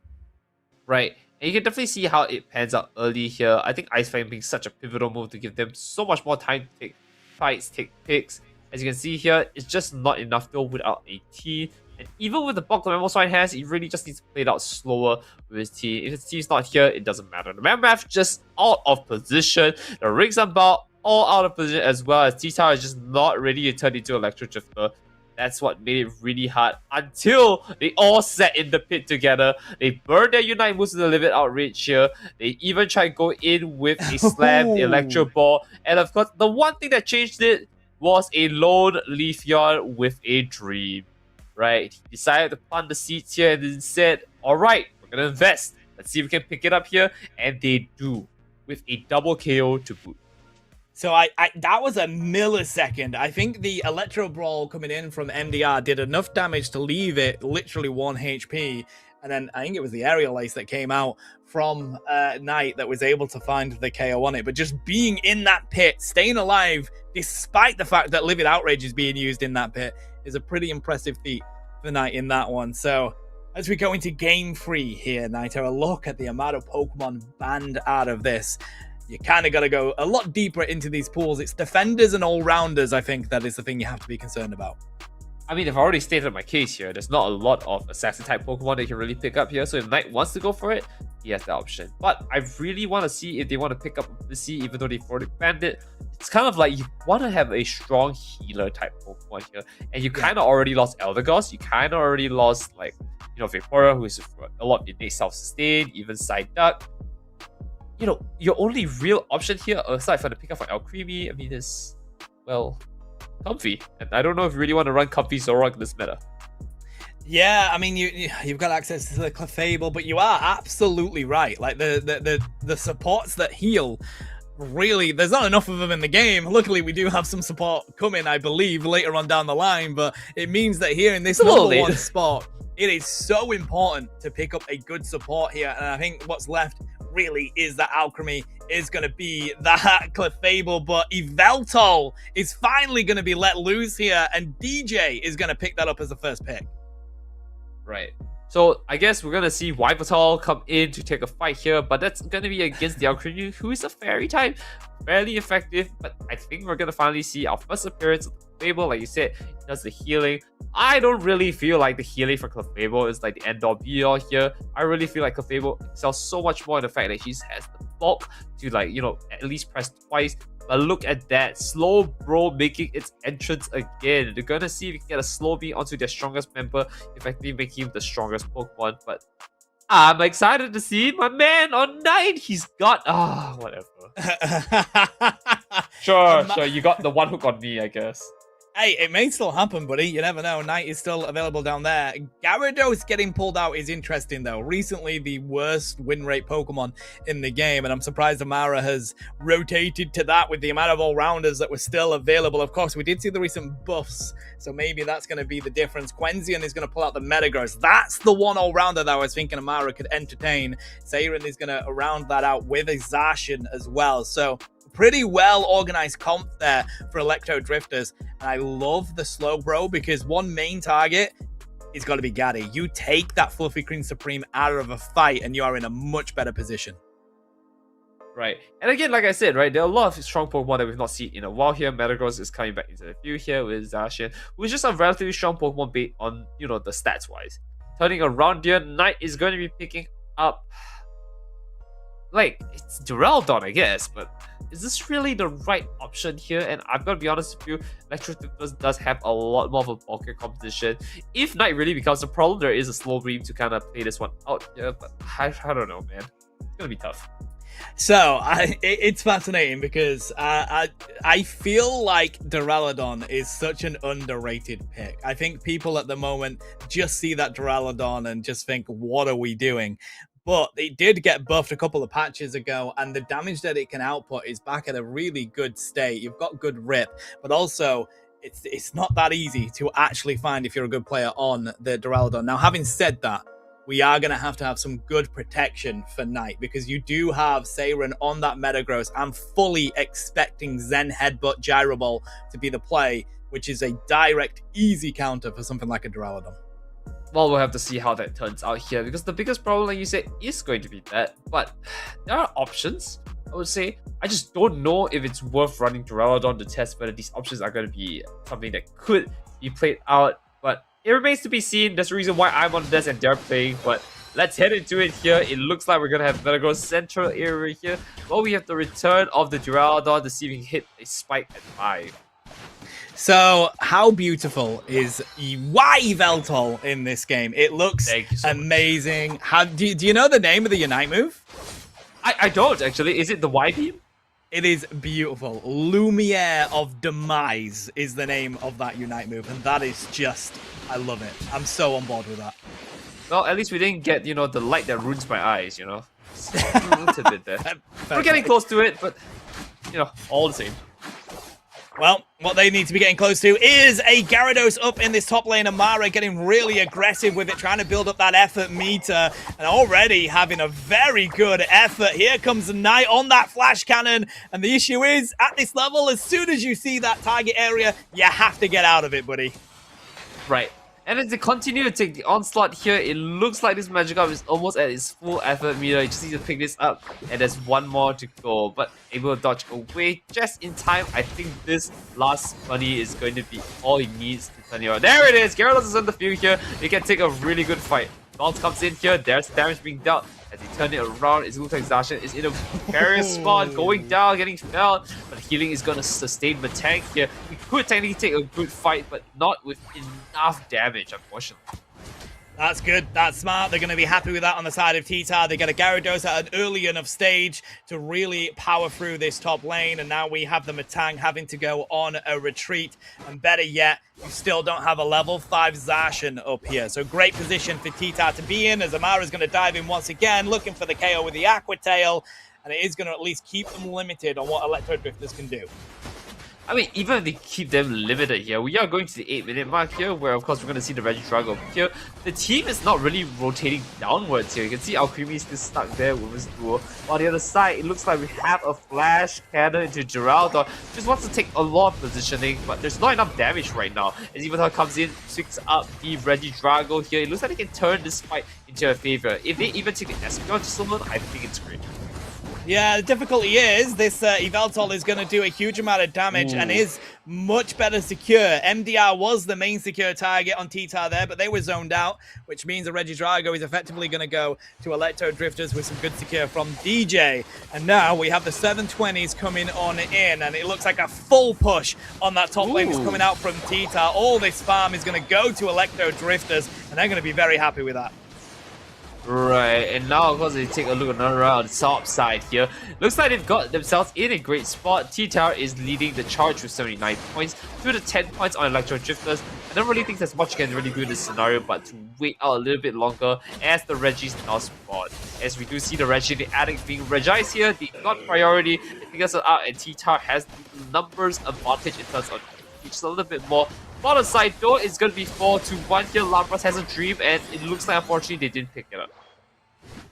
Right. And you can definitely see how it pans out early here. I think Ice Fang being such a pivotal move to give them so much more time to take fights, take picks. As you can see here, it's just not enough though without a T. And even with the bulk the Mammoth has, he really just needs to play it out slower with his T. If his T is not here, it doesn't matter. The Mammoth just out of position. The Rings Ambal all out of position as well, as TTAR is just not ready to turn into Electro Drifter. That's what made it really hard until they all sat in the pit together. They burned their Unite moves to the Livid Outrage here. They even tried to go in with a Slam, the Electro Ball. And of course, the one thing that changed it was a lone Leafeon with a dream. Right, he decided to plant the seeds here and then said, alright, we're gonna invest. Let's see if we can pick it up here. And they do, with a double KO to boot. So that was a millisecond. I think the Electro Brawl coming in from MDR did enough damage to leave it literally 1 HP. And then I think it was the Aerial Ace that came out from Knight that was able to find the KO on it. But just being in that pit, staying alive, despite the fact that Livid Outrage is being used in that pit, is a pretty impressive feat for Knight in that one. So as we go into Game 3 here, Knight, have a look at the amount of Pokemon banned out of this. You kind of got to go a lot deeper into these pools. It's defenders and all-rounders, I think, that is the thing you have to be concerned about. I mean, I've already stated my case here. There's not a lot of assassin-type Pokemon that you can really pick up here. So if Knight wants to go for it, he has the option. But I really want to see if they want to pick up Blissey, even though they've already banned it. It's kind of like you want to have a strong healer-type Pokemon here. And you kind of already lost Eldegoss. You kind of already lost, like, you know, Vaporeon, who is a lot innate self-sustain, even Psyduck. You know, your only real option here, aside from the pick up for Alcremie, I mean, is, well, Comfy. And I don't know if you really want to run Comfy Zoroark in this meta. Yeah, I mean, you've got access to the Clefable, but you are absolutely right. Like, the supports that heal, really, there's not enough of them in the game. Luckily, we do have some support coming, I believe, later on down the line, but it means that here in this number one spot, it is so important to pick up a good support here, and I think what's left really is that Alchemy is going to be that Clefable, but Yveltal is finally going to be let loose here, and DJ is going to pick that up as the first pick. Right. So I guess we're going to see Yveltal come in to take a fight here, but that's going to be against the Alcremie, who is a fairy type, fairly effective, but I think we're going to finally see our first appearance of Clefable. Like you said, it does the healing. I don't really feel like the healing for Clefable is like the end-all be-all here. I really feel like Clefable excels so much more in the fact that she has the bulk to, like, you know, at least press twice. But look at that, Slow Bro making its entrance again. They're gonna see if we can get a Slow Beam onto their strongest member, effectively making him the strongest Pokemon. But I'm excited to see my man on Knight. He's got whatever. Sure, you got the one hook on me, I guess. Hey, it may still happen, buddy. You never know. Knight is still available down there. Gyarados getting pulled out is interesting, though. Recently, the worst win rate Pokemon in the game, and I'm surprised Amara has rotated to that with the amount of all-rounders that were still available. Of course, we did see the recent buffs, so maybe that's going to be the difference. Quenzian is going to pull out the Metagross. That's the one all-rounder that I was thinking Amara could entertain. Seiren is going to round that out with a Zacian as well, so pretty well organized comp there for Electro Drifters. And I love the Slow Bro because one main target is got to be Gaddy. You take that Fluffy Cream Supreme out of a fight and you are in a much better position. Right. And again, like I said, right, there are a lot of strong Pokemon that we've not seen in a while here. Metagross is coming back into the view here with Zacian, who is just a relatively strong Pokemon based on, you know, the stats wise. Turning around here, Knight is going to be picking up, like, it's Duraludon, I guess, but is this really the right option here? And I've got to be honest with you, Electro Drifters does have a lot more of a bulkier composition. If Knight really becomes a problem, there is a Slow Beam to kind of play this one out here, but I don't know, man. It's going to be tough. So, it's fascinating because I feel like Duraludon is such an underrated pick. I think people at the moment just see that Duraludon and just think, what are we doing? But it did get buffed a couple of patches ago, and the damage that it can output is back at a really good state. You've got good rip, but also it's not that easy to actually find if you're a good player on the Duraludon. Now, having said that, we are going to have some good protection for Knight because you do have Seiren on that Metagross. I'm fully expecting Zen Headbutt Gyro Ball to be the play, which is a direct, easy counter for something like a Duraludon. Well, we'll have to see how that turns out here because the biggest problem, like you said, is going to be that. But there are options, I would say. I just don't know if it's worth running Duraludon to test whether these options are going to be something that could be played out. But it remains to be seen. That's the reason why I'm on this and they're playing. But let's head into it here. It looks like we're going to have Metagross central area here. Well, we have the return of the Duraludon to see if we can hit a spike at 5. So, how beautiful is Yveltal in this game? It looks amazing. How do you know the name of the Unite move? I don't, actually. Is it the Y-Beam? It is beautiful. Lumiere of Demise is the name of that Unite move, and that is just, I love it. I'm so on board with that. Well, at least we didn't get, you know, the light that ruins my eyes, you know? A little bit there. We're getting close to it, but, you know, all the same. Well, what they need to be getting close to is a Gyarados up in this top lane. Amara getting really aggressive with it, trying to build up that effort meter, and already having a very good effort. Here comes the Knight on that flash cannon, and the issue is, at this level, as soon as you see that target area, you have to get out of it, buddy. Right. And as they continue to take the onslaught here, it looks like this Magikarp is almost at its full effort meter. You just need to pick this up, and there's one more to go. But able to dodge away just in time. I think this last bunny is going to be all he needs to turn it around. There it is! Gyarados is on the field here. They can take a really good fight. Bounce comes in here. There's damage being dealt. As he turn it around, it looks like Zacian is in a precarious spot, going down, getting felled. But healing is going to sustain the tank here. We could technically take a good fight, but not with enough damage, unfortunately. That's good. That's smart. They're going to be happy with that on the side of TTAR. They get a Gyarados at an early enough stage to really power through this top lane. And now we have the Matang having to go on a retreat. And better yet, you still don't have a level 5 Zacian up here. So great position for TTAR to be in, as Amara's going to dive in once again, looking for the KO with the Aqua Tail. And it is going to at least keep them limited on what Electro Drifters can do. I mean, even if they keep them limited here, we are going to the 8-minute mark here, where of course we're going to see the Regidrago here. The team is not really rotating downwards here. You can see Alcremie is still stuck there with his duel. On the other side, it looks like we have a flash cannon into Geraldo. Just wants to take a lot of positioning, but there's not enough damage right now. As Ivatar comes in, picks up the Regidrago here. It looks like they can turn this fight into a favor. If they even take an Espeon to someone, I think it's great. Yeah, the difficulty is this Yveltal is going to do a huge amount of damage and is much better secure. MDR was the main secure target on TTAR there, but they were zoned out, which means the Regidrago is effectively going to go to Electro Drifters with some good secure from DJ. And now we have the 720s coming on in, and it looks like a full push on that top lane is coming out from TTAR. All this farm is going to go to Electro Drifters, and they're going to be very happy with that. Right, and now of course they take a look another round on the top side here. Looks like they've got themselves in a great spot. TTAR is leading the charge with 79 points to the 10 points on Electro Drifters. I don't really think there's much you can really do in this scenario, but to wait out a little bit longer as the Regis now spawn. As we do see the Regi, the Addict being Regis here, they got priority, they figure us out, and TTAR has the numbers advantage in terms of just a little bit more. Bottom side though, it's going to be 4-1 here. Lapras has a dream, and it looks like unfortunately they didn't pick it up.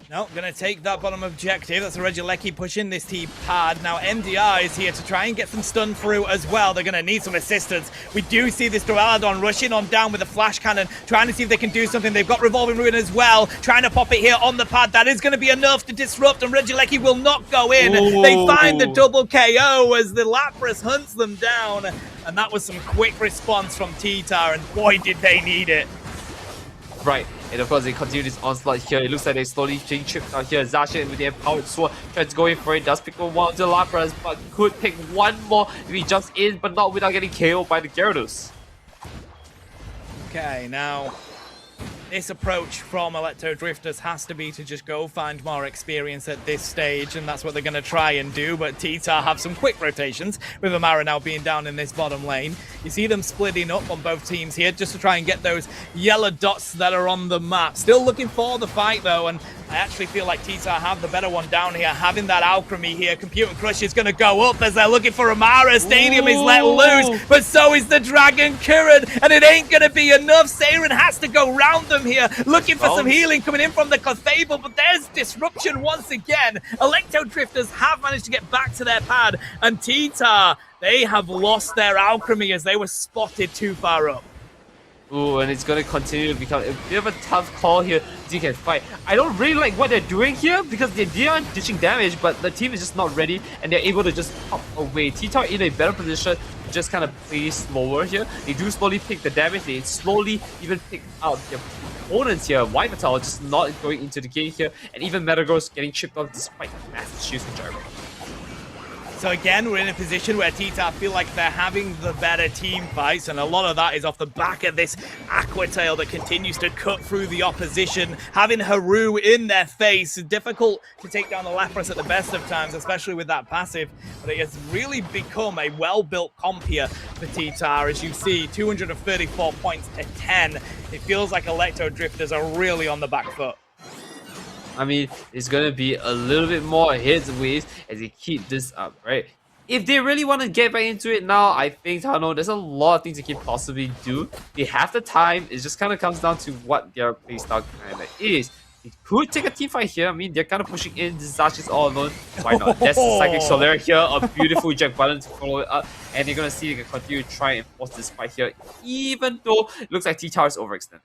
No, going to take that bottom objective. That's a Regieleki pushing this team hard. Now, MDR is here to try and get some stun through as well. They're going to need some assistance. We do see this Duraludon rushing on down with a flash cannon, trying to see if they can do something. They've got Revolving Ruin as well, trying to pop it here on the pad. That is going to be enough to disrupt, and Regieleki will not go in. Ooh. They find the double KO as the Lapras hunts them down, and that was some quick response from TTAR, and boy, did they need it. Right, and of course they continue this onslaught here. It looks like they're slowly being chipped out here. Zacian with the empowered sword tries to go in for it. Does pick up one of the Lapras, but could pick one more if he jumps in, but not without getting KO'd by the Gyarados. Okay, now this approach from Electro Drifters has to be to just go find more experience at this stage, and that's what they're going to try and do. But TTAR have some quick rotations, with Amara now being down in this bottom lane. You see them splitting up on both teams here just to try and get those yellow dots that are on the map. Still looking for the fight though, and I actually feel like TTAR have the better one down here, having that Alchemy here. Compute and Crush is going to go up as they're looking for Amara. Stadium is let loose, but so is the Dragon Kirin, and it ain't going to be enough. Saren has to go round them here, looking for some healing coming in from the Clefable, but there's disruption once again. Electro Drifters have managed to get back to their pad, and TTAR, they have lost their Alchemy as they were spotted too far up. Ooh, and it's going to continue to become a bit of a tough call here as you can fight. I don't really like what they're doing here because they are ditching damage, but the team is just not ready and they're able to just pop away. TTAR in a better position to just kind of play slower here. They do slowly pick the damage. They slowly even pick out their opponents here. Yveltal just not going into the game here, and even Metagross getting chipped off despite massive shields from Gyro. So again, we're in a position where TTAR feel like they're having the better team fights, and a lot of that is off the back of this Aqua Tail that continues to cut through the opposition, having Haru in their face. Difficult to take down the Lapras at the best of times, especially with that passive, but it has really become a well-built comp here for TTAR. As you see, 234 points to 10. It feels like Electro Drifters are really on the back foot. I mean, it's going to be a little bit more heads ways as they keep this up, right? If they really want to get back into it now, I think, Tano, there's a lot of things they can possibly do. They have the time. It just kind of comes down to what their playstyle kind of is. It could take a team fight here. I mean, they're kind of pushing in. Zash is all alone. Why not? That's the Psychic Solar here. A beautiful eject button to follow it up. And you're going to see they can continue to try and force this fight here. Even though it looks like TTAR is overextended.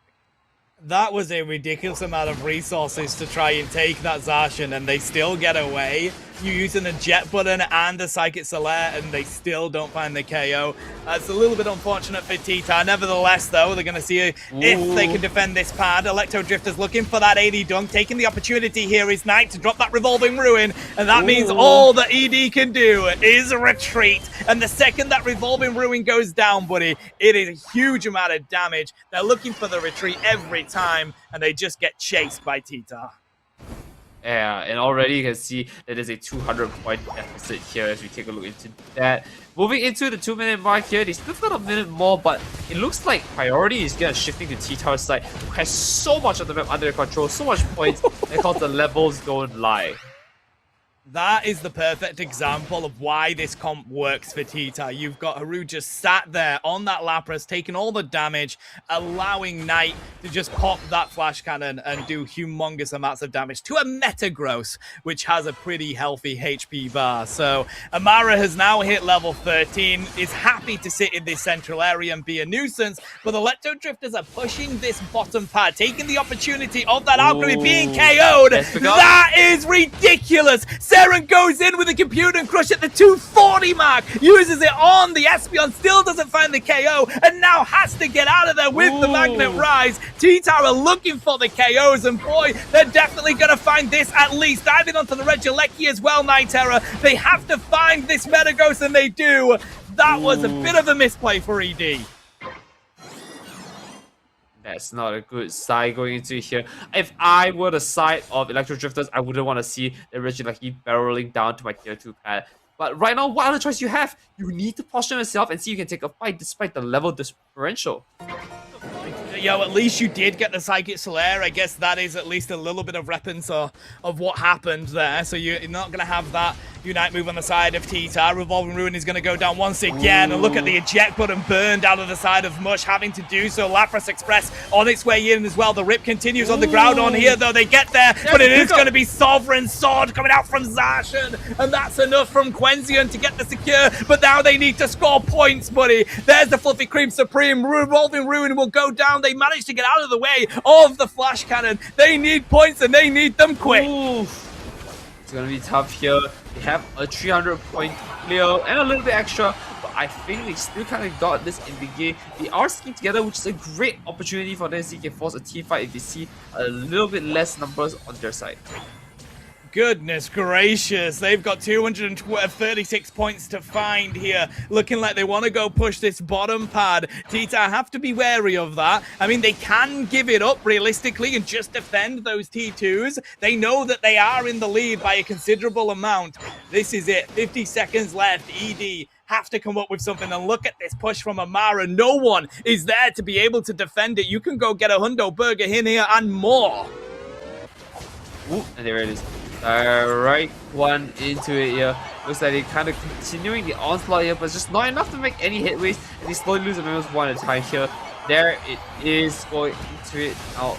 That was a ridiculous amount of resources to try and take that Zacian, and they still get away. You using a jet button and a Psychic Solaire, and they still don't find the KO. That's a little bit unfortunate for TTAR. Nevertheless, though, they're going to see if they can defend this pad. Electro Drifter's looking for that AD dunk, taking the opportunity here is Knight to drop that Revolving Ruin, and that means all that ED can do is retreat. And the second that Revolving Ruin goes down, buddy, it is a huge amount of damage. They're looking for the retreat every time, and they just get chased by TTAR. Yeah, and already you can see that there's a 200-point deficit here as we take a look into that. Moving into the 2-minute mark here, they still got a minute more, but it looks like priority is kind of shifting to TTAR's side, who has so much of the map under their control, so much points, and called the levels don't lie. That is the perfect example of why this comp works for TTAR. You've got Haru just sat there on that Lapras, taking all the damage, allowing Knight to just pop that flash cannon and do humongous amounts of damage to a Metagross, which has a pretty healthy HP bar. So Amara has now hit level 13, is happy to sit in this central area and be a nuisance, but the Electro Drifters are pushing this bottom pad, taking the opportunity of that Alchemy being KO'd. That is ridiculous! Seren goes in with a Computer Crush at the 240 mark, uses it on the Espeon, still doesn't find the KO, and now has to get out of there with the Magnet Rise. TTAR are looking for the KOs, and boy, they're definitely going to find this at least. Diving onto the Regieleki as well, Night Terror. They have to find this Metagross, and they do. That was a bit of a misplay for ED. That's not a good side going into here. If I were the side of Electro Drifters, I wouldn't want to see the Regieleki barreling down to my tier 2 pad. But right now, what other choice you have? You need to posture yourself and see if you can take a fight despite the level differential. Yo, at least you did get the Psychic Solaire. I guess that is at least a little bit of reference of what happened there. So you're not going to have that Unite move on the side of TTAR. Revolving Ruin is going to go down once again. And look at the eject button burned out of the side of Mush, having to do so. Lapras Express on its way in as well. The rip continues on the ground on here, though. They get there, but it is going to be Sovereign Sword coming out from Zacian. And that's enough from Quenzian to get the secure. But now they need to score points, buddy. There's the Fluffy Cream Supreme. Revolving Ruin will go down. They managed to get out of the way of the flash cannon. They need points and they need them quick. It's gonna be tough here. They have a 300-point clear and a little bit extra, but I think they still kind of got this in the game. They are sticking together, which is a great opportunity for them to force a team fight if they see a little bit less numbers on their side. Goodness gracious, they've got 236 points to find here. Looking like they want to go push this bottom pad. TTAR have to be wary of that. I mean, they can give it up realistically and just defend those T2s. They know that they are in the lead by a considerable amount. This is it, 50 seconds left. ED have to come up with something, and look at this push from Amara. No one is there to be able to defend it. You can go get a hundo burger in here and more. Ooh, and there it is. Right one into it here. Looks like they're kind of continuing the onslaught here, but it's just not enough to make any headways, and they slowly lose the members one at a time here. There it is, going into it now.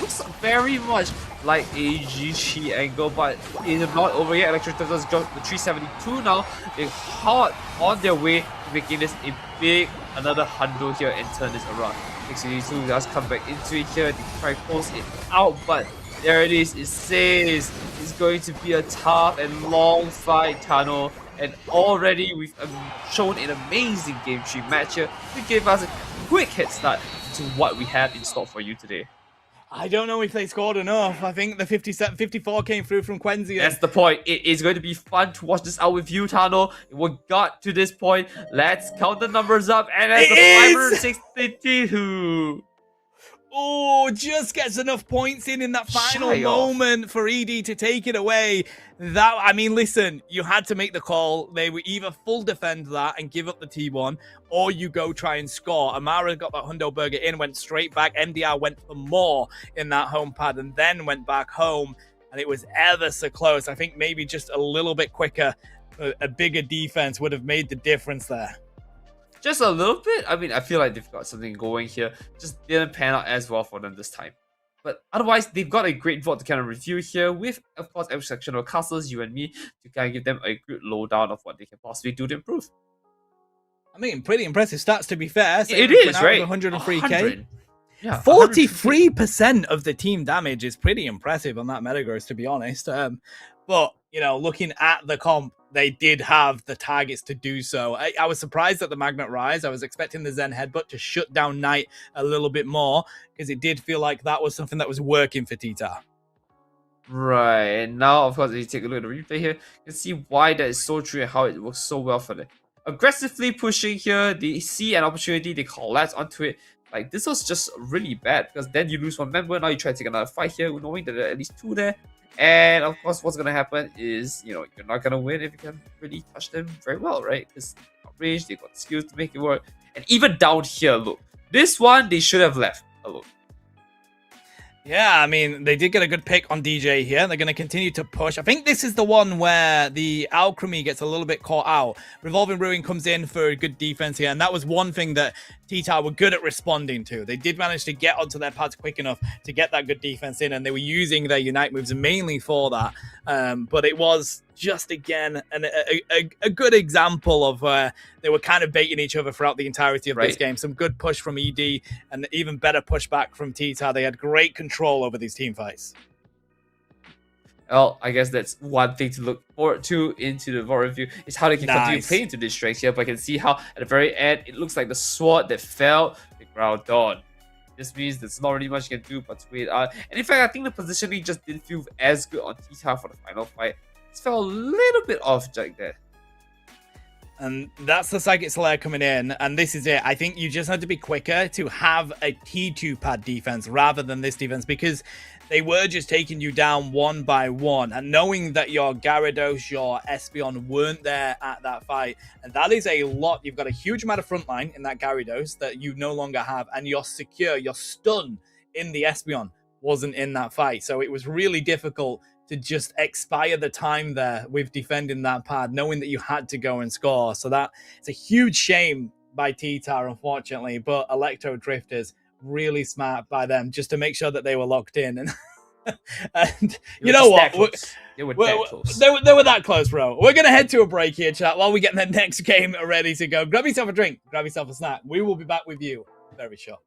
Looks very much like a GG angle, but it's not over yet. Electric Drifters got the 372 now. They're hard on their way to making this a big another hundo here and turn this around. 682 does come back into it here. They try to close it out, but there it is. It says it's going to be a tough and long fight, Tano. And already we've shown an amazing game 3 match here to give us a quick head start to what we have in store for you today. I don't know if they scored enough. I think the 54 came through from Quenzian. That's the point. It is going to be fun to watch this out with you, Tano. We got to this point. Let's count the numbers up. And that's the 562. Oh, just gets enough points in that final moment for ED to take it away. That, I mean, listen, you had to make the call. They were either full defend that and give up the T1, or you go try and score. Amara got that hundo burger in, went straight back. MDR went for more in that home pad and then went back home. And it was ever so close. I think maybe just a little bit quicker, a bigger defense would have made the difference there. Just a little bit. I mean, I feel like they've got something going here. Just didn't pan out as well for them this time. But otherwise, they've got a great vote to kind of review here with, of course, every section of casters, you and me, to kind of give them a good lowdown of what they can possibly do to improve. I mean, pretty impressive stats, to be fair. It is, right? 103k. 100. Yeah, 43% of the team damage is pretty impressive on that Metagross, to be honest. But, you know, looking at the comp, they did have the targets to do so. I was surprised at the Magnet Rise. I was expecting the Zen Headbutt to shut down Knight a little bit more, because it did feel like that was something that was working for TTAR. Right, and now, of course, if you take a look at the replay here, you can see why that is so true and how it works so well for them. Aggressively pushing here, they see an opportunity, they collapse onto it. Like, this was just really bad, because then you lose one member, now you try to take another fight here, knowing that there are at least 2 there. And, of course, what's going to happen is, you know, you're not going to win if you can really touch them very well, right? Because they've got range, they've got skills to make it work. And even down here, look, this one, they should have left alone. Yeah, I mean, they did get a good pick on DJ here. They're going to continue to push. I think this is the one where the Alchemy gets a little bit caught out. Revolving Ruin comes in for a good defense here, and that was one thing that TTAR were good at responding to. They did manage to get onto their pads quick enough to get that good defense in, and they were using their Unite moves mainly for that. But it was just, again, a good example of where they were kind of baiting each other throughout the entirety of this game. Some good push from ED and even better pushback from TTAR. They had great control over these team fights. Well, I guess that's one thing to look forward to into the VOD review, is how they can continue playing into this strength here. But I can see how at the very end, it looks like the sword that fell, the ground on. This means there's not really much you can do but to wait out. And in fact, I think the positioning just didn't feel as good on TTAR for the final fight. It felt a little bit off like that. And that's the Psychic Slayer coming in, and this is it. I think you just had to be quicker to have a T2 pad defense rather than this defense, because they were just taking you down one by one, and knowing that your Gyarados, your Espeon weren't there at that fight, and that is a lot. You've got a huge amount of front line in that Gyarados that you no longer have, and your secure, your stun in the Espeon wasn't in that fight, so it was really difficult to just expire the time there with defending that pad, knowing that you had to go and score. So that it's a huge shame by TTAR, unfortunately, but Electro Drifters, really smart by them just to make sure that they were locked in. And you know what? They were that close. They were that close, bro. We're going to head to a break here, chat, while we get the next game ready to go. Grab yourself a drink, grab yourself a snack. We will be back with you very shortly.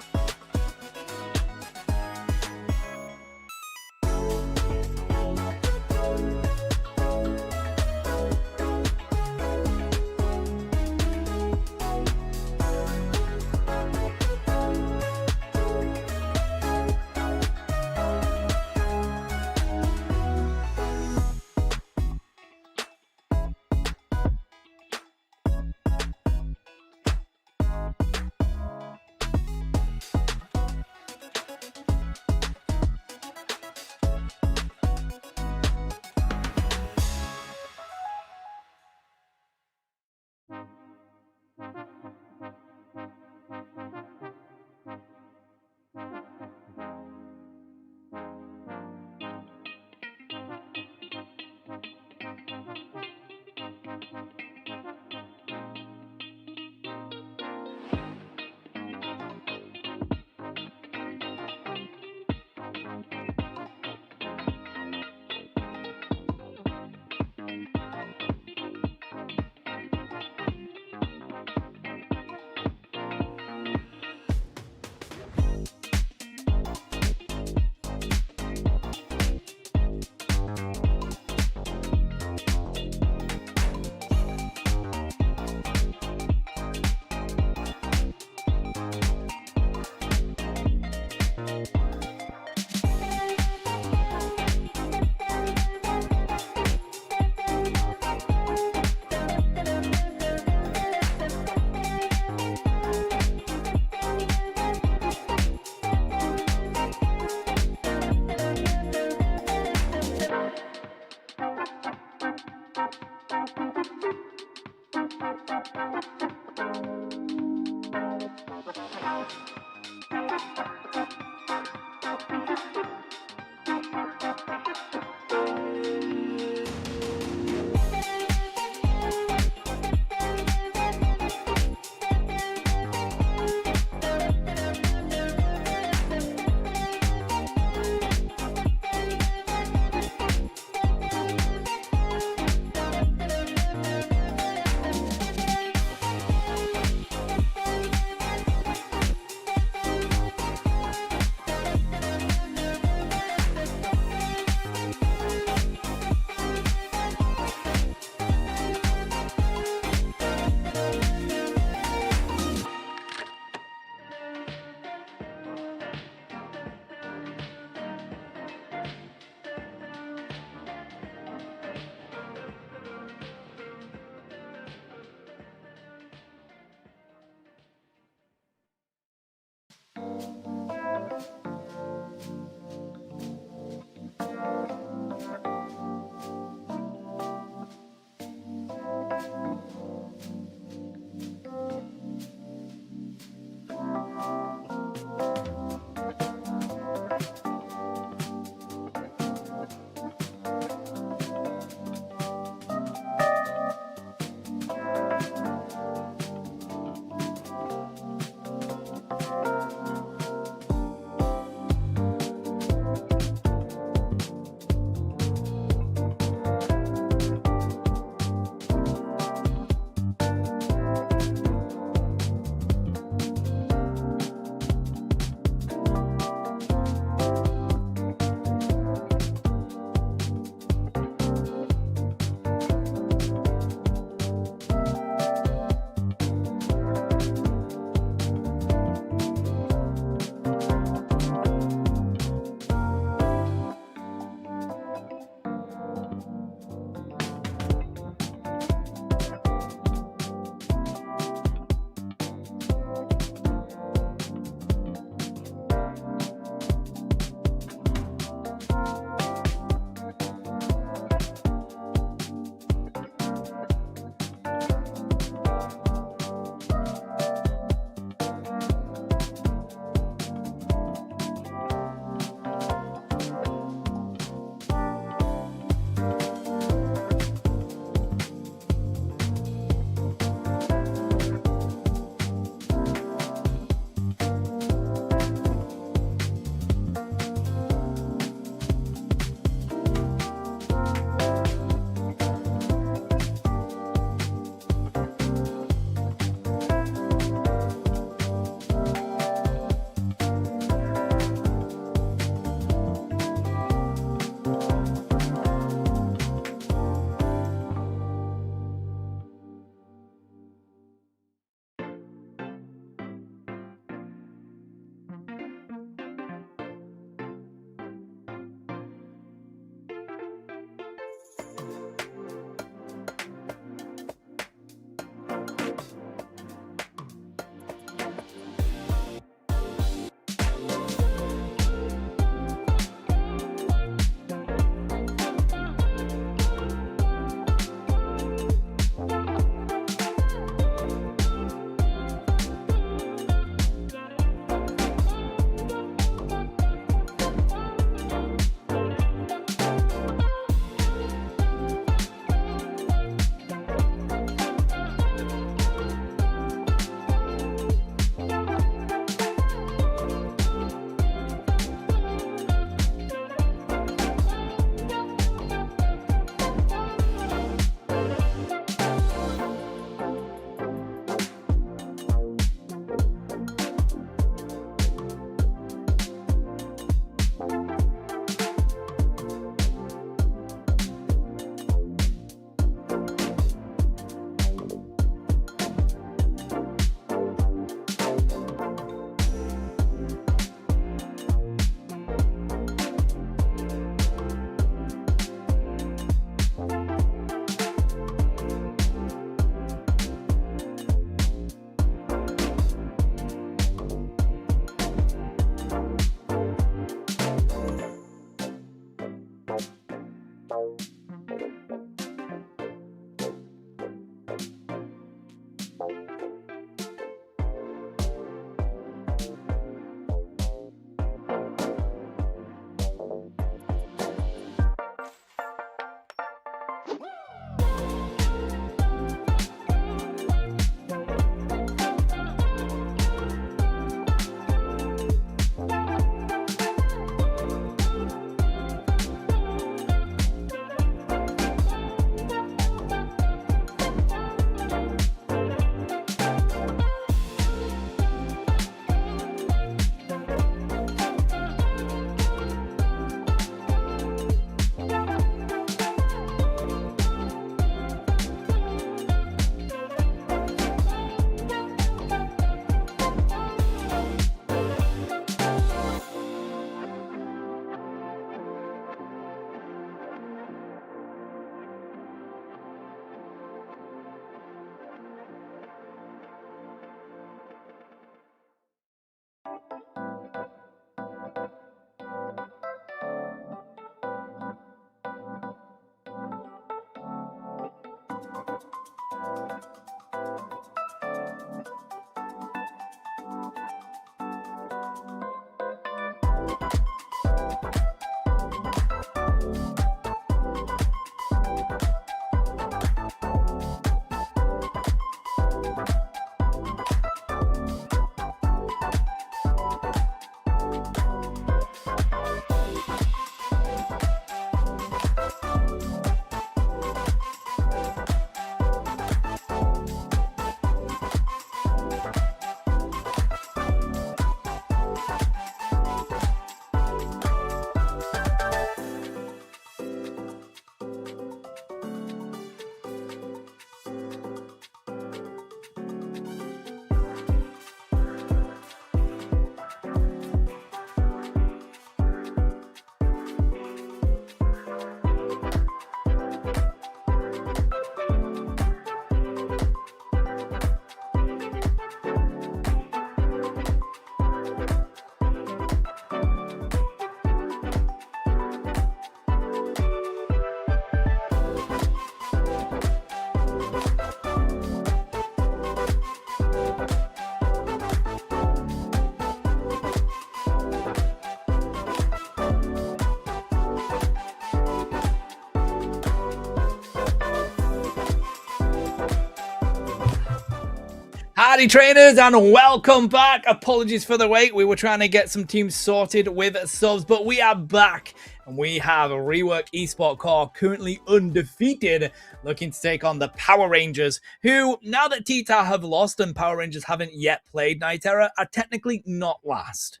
Howdy trainers and welcome back. Apologies for the wait. We were trying to get some teams sorted with subs, but we are back and we have a Rework Esport Core currently undefeated, looking to take on the Power Rangers, who, now that TTAR have lost and Power Rangers haven't yet played Night Era, are technically not last.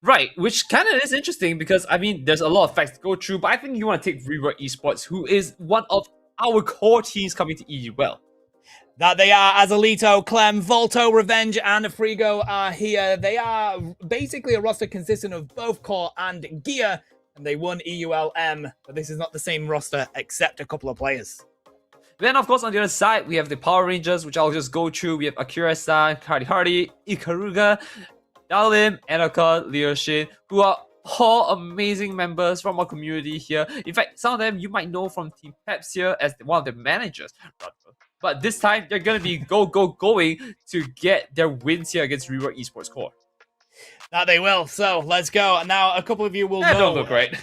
Right, which kind of is interesting because, I mean, there's a lot of facts to go through, but I think you want to take Rework Esports, who is one of our core teams coming to EUL. That they are, as Alito, Clem, Volto, Revenge, and Frigo are here. They are basically a roster consisting of both Core and Gear, and they won EULM, but this is not the same roster except a couple of players. Then, of course, on the other side, we have the Power Rangers, which I'll just go through. We have Akira-san, Hardy, Ikaruga, Dalim, Enoka, Leoshin, who are all amazing members from our community here. In fact, some of them you might know from Team Peps here as one of the managers. But this time, they're going to be going to get their wins here against Rework Esports Core. That they will. So, let's go. Now, a couple of you will know. Don't look great.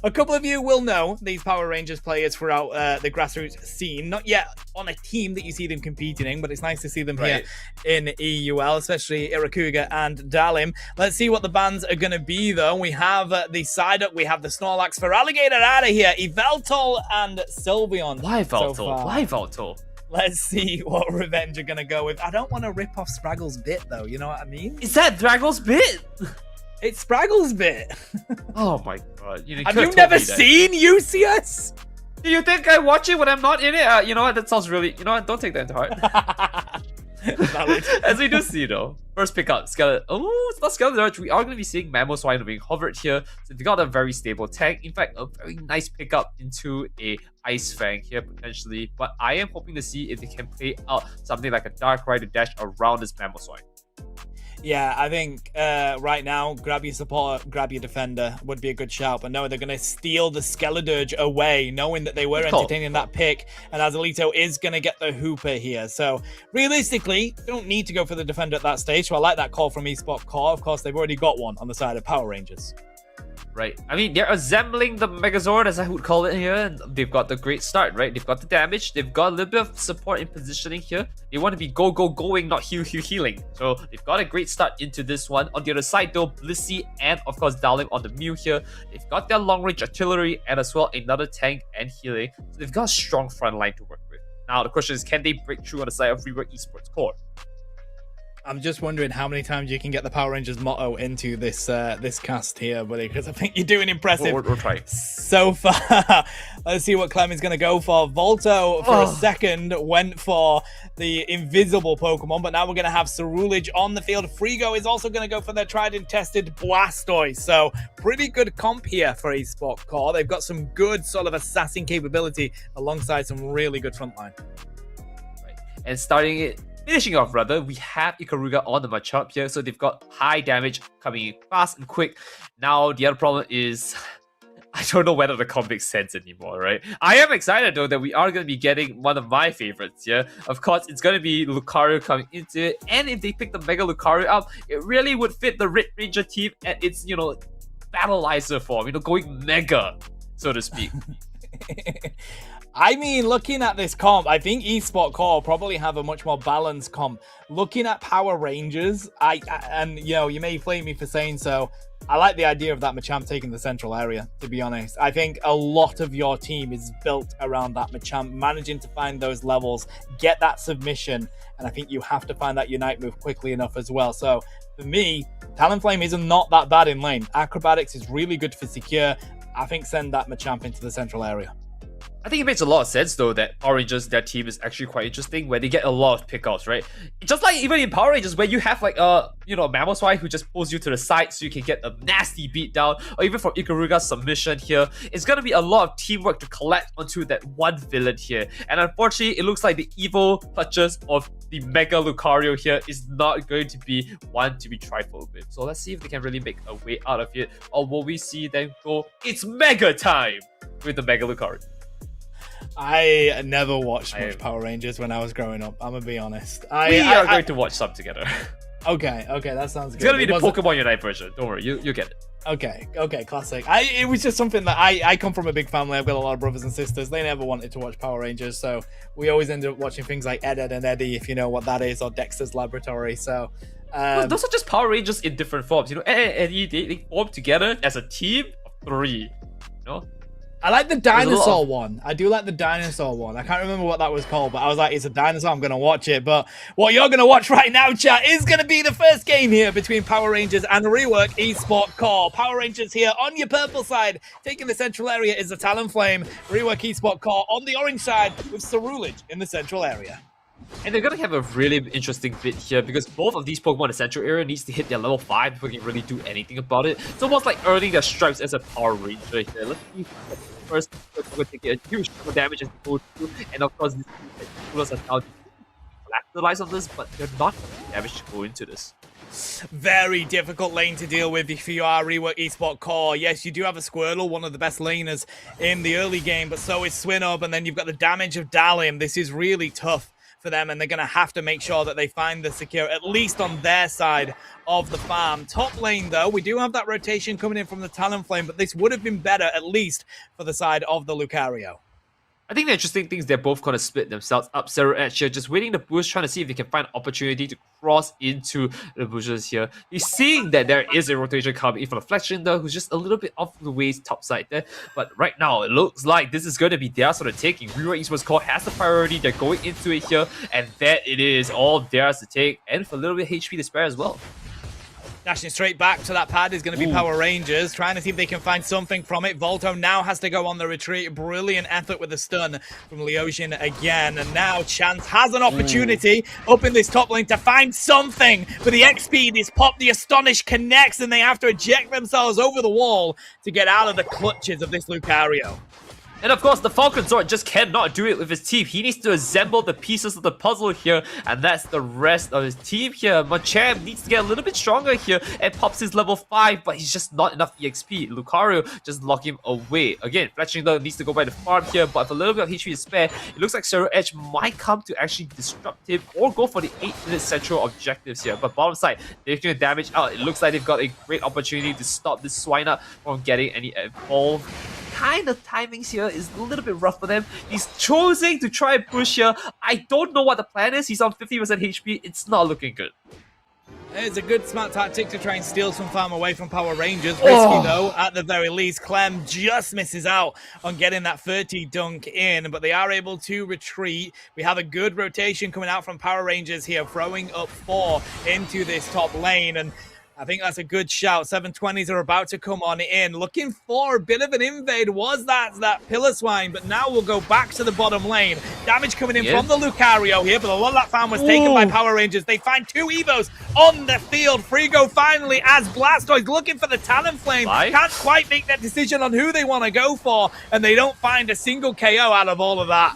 A couple of you will know these Power Rangers players throughout the grassroots scene. Not yet on a team that you see them competing in, but it's nice to see them here in EUL, especially Irakuga and Dalim. Let's see what the bands are going to be, though. We have the side up. We have the Snorlax for Alligator out of here. Eveltol and Sylveon. Why Eveltol? Why Eveltol? Let's see what Revenge are going to go with. I don't want to rip off Spraggle's bit, though. You know what I mean? Is that Draggle's bit? It's Spraggle's bit. Oh my god. Have you never seen UCS? Do you think I watch it when I'm not in it? You know what? That sounds really... You know what? Don't take that into heart. As we do see, though. First pickup, Skeleton. Oh, it's not Skeleton. We are going to be seeing Mamoswine being hovered here. So they got a very stable tank. In fact, a very nice pickup into a Ice Fang here, potentially. But I am hoping to see if they can play out something like a Dark Rider dash around this Mamoswine. Yeah, I think right now, grab your support, grab your defender would be a good shout. But no, they're going to steal the Skeledirge away, knowing that they were entertaining that pick. And Azalito is going to get the Hooper here. So realistically, you don't need to go for the defender at that stage. So I like that call from Esport Core. Of course, they've already got one on the side of Power Rangers. Right. I mean, they're assembling the Megazord, as I would call it here, and they've got the great start, right? They've got the damage, they've got a little bit of support in positioning here. They want to be going, not healing. So they've got a great start into this one. On the other side, though, Blissey and, of course, Dalim on the Mew here. They've got their long-range artillery and as well another tank and healing. So they've got a strong front line to work with. Now, the question is, can they break through on the side of Rework Esports Core? I'm just wondering how many times you can get the Power Rangers motto into this this cast here, buddy, because I think you're doing impressive We'll try. so far. Let's see what Clem is going to go for. Volto, for a second, went for the invisible Pokemon, but now we're going to have Ceruledge on the field. Frigo is also going to go for their tried and tested Blastoise. So pretty good comp here for Esport Core. They've got some good sort of assassin capability alongside some really good frontline. Right. And finishing off, rather, we have Ikaruga on the Machop here, so they've got high damage coming in fast and quick. Now, the other problem is, I don't know whether the comp makes sense anymore, right? I am excited, though, that we are going to be getting one of my favorites here. Of course, it's going to be Lucario coming into it, and if they pick the Mega Lucario up, it really would fit the Red Ranger team at its, Battleizer form, going Mega, so to speak. I mean, looking at this comp, I think Esport Core probably have a much more balanced comp. Looking at Power Rangers, you may flame me for saying so, I like the idea of that Machamp taking the central area, to be honest. I think a lot of your team is built around that Machamp, managing to find those levels, get that submission, and I think you have to find that Unite move quickly enough as well. So, for me, Talonflame is not that bad in lane. Acrobatics is really good for secure. I think send that Machamp into the central area. I think it makes a lot of sense, though, that Power Rangers, their team is actually quite interesting, where they get a lot of pickouts, right? Just like even in Power Rangers, where you have like a Mamoswine who just pulls you to the side so you can get a nasty beat down, or even for Ikaruga's submission here, it's gonna be a lot of teamwork to collect onto that one villain here. And unfortunately, it looks like the evil touches of the Mega Lucario here is not going to be one to be trifled with. So let's see if they can really make a way out of it, or will we see them go, it's Mega time with the Mega Lucario? I never watched much Power Rangers when I was growing up. I'm gonna be honest. We are going to watch some together. Okay, that sounds good. It's gonna be the Pokemon Unite version. Don't worry, you get it. Okay, classic. It was just something that I come from a big family. I've got a lot of brothers and sisters. They never wanted to watch Power Rangers, so we always ended up watching things like Ed, Ed and Eddie, if you know what that is, or Dexter's Laboratory. So those are just Power Rangers in different forms. Ed and Eddie, they form together as a team of 3. I like the dinosaur one. I do like the dinosaur one. I can't remember what that was called, but I was like, it's a dinosaur, I'm going to watch it. But what you're going to watch right now, chat, is going to be the first game here between Power Rangers and Rework Esport Core. Power Rangers here on your purple side, taking the central area is the Talonflame. Rework Esport Core on the orange side with Ceruledge in the central area. And they're going to have a really interesting bit here because both of these Pokemon in the central area needs to hit their level 5 before they can really do anything about it. It's almost like earning their stripes as a Power Ranger here. Let's see first, we're going to take a huge amount of damage as they go through. And of course, these Coolers are now capitalize on this, but they're not damage to go into this. Very difficult lane to deal with if you are Rework Esport Core. Yes, you do have a Squirtle, one of the best laners in the early game, but so is Swinub, and then you've got the damage of Dalim. This is really tough for them, and they're going to have to make sure that they find the secure, at least on their side of the farm. Top lane, though, we do have that rotation coming in from the Talonflame, but this would have been better, at least for the side of the Lucario. I think the interesting thing is they're both going to split themselves up. Zero Edge here, just waiting the bush, trying to see if they can find opportunity to cross into the bushes here. He's seeing that there is a rotation coming in from the Flexion, though, who's just a little bit off the ways top side there. But right now, it looks like this is going to be theirs sort of taking. Rework Esports Core has the priority. They're going into it here, and that it is all theirs to take, and for a little bit of HP to spare as well. Dashing straight back to that pad is going to be Power Rangers, trying to see if they can find something from it. Volto now has to go on the retreat. Brilliant effort with the stun from Leosian again. And now Chance has an opportunity up in this top lane to find something. But the X-Speed is popped. The Astonish connects, and they have to eject themselves over the wall to get out of the clutches of this Lucario. And of course, the Falcon Sword just cannot do it with his team. He needs to assemble the pieces of the puzzle here, and that's the rest of his team here. Machamp needs to get a little bit stronger here and pops his level 5, but he's just not enough EXP. Lucario just lock him away. Again, Fletching needs to go by the farm here, but with a little bit of HP to spare, it looks like Zero Edge might come to actually disrupt him or go for the 8-minute central objectives here. But bottom side, they're taking the damage out. It looks like they've got a great opportunity to stop this Swinub from getting any evolve. Kind of timings here is a little bit rough for them. He's choosing to try and push here. I don't know what the plan is. He's on 50% HP. It's not looking good. It's a good smart tactic to try and steal some farm away from Power Rangers. Risky though, at the very least. Clem just misses out on getting that 30 dunk in, but they are able to retreat. We have a good rotation coming out from Power Rangers here, throwing up 4 into this top lane, and I think that's a good shout. 720s are about to come on in. Looking for a bit of an invade was that Pillar Swine, but now we'll go back to the bottom lane. Damage coming in from the Lucario here, but a lot of that farm was taken by Power Rangers. They find 2 Evos on the field. Frigo finally as Blastoise looking for the Talonflame. Can't quite make that decision on who they want to go for, and they don't find a single KO out of all of that.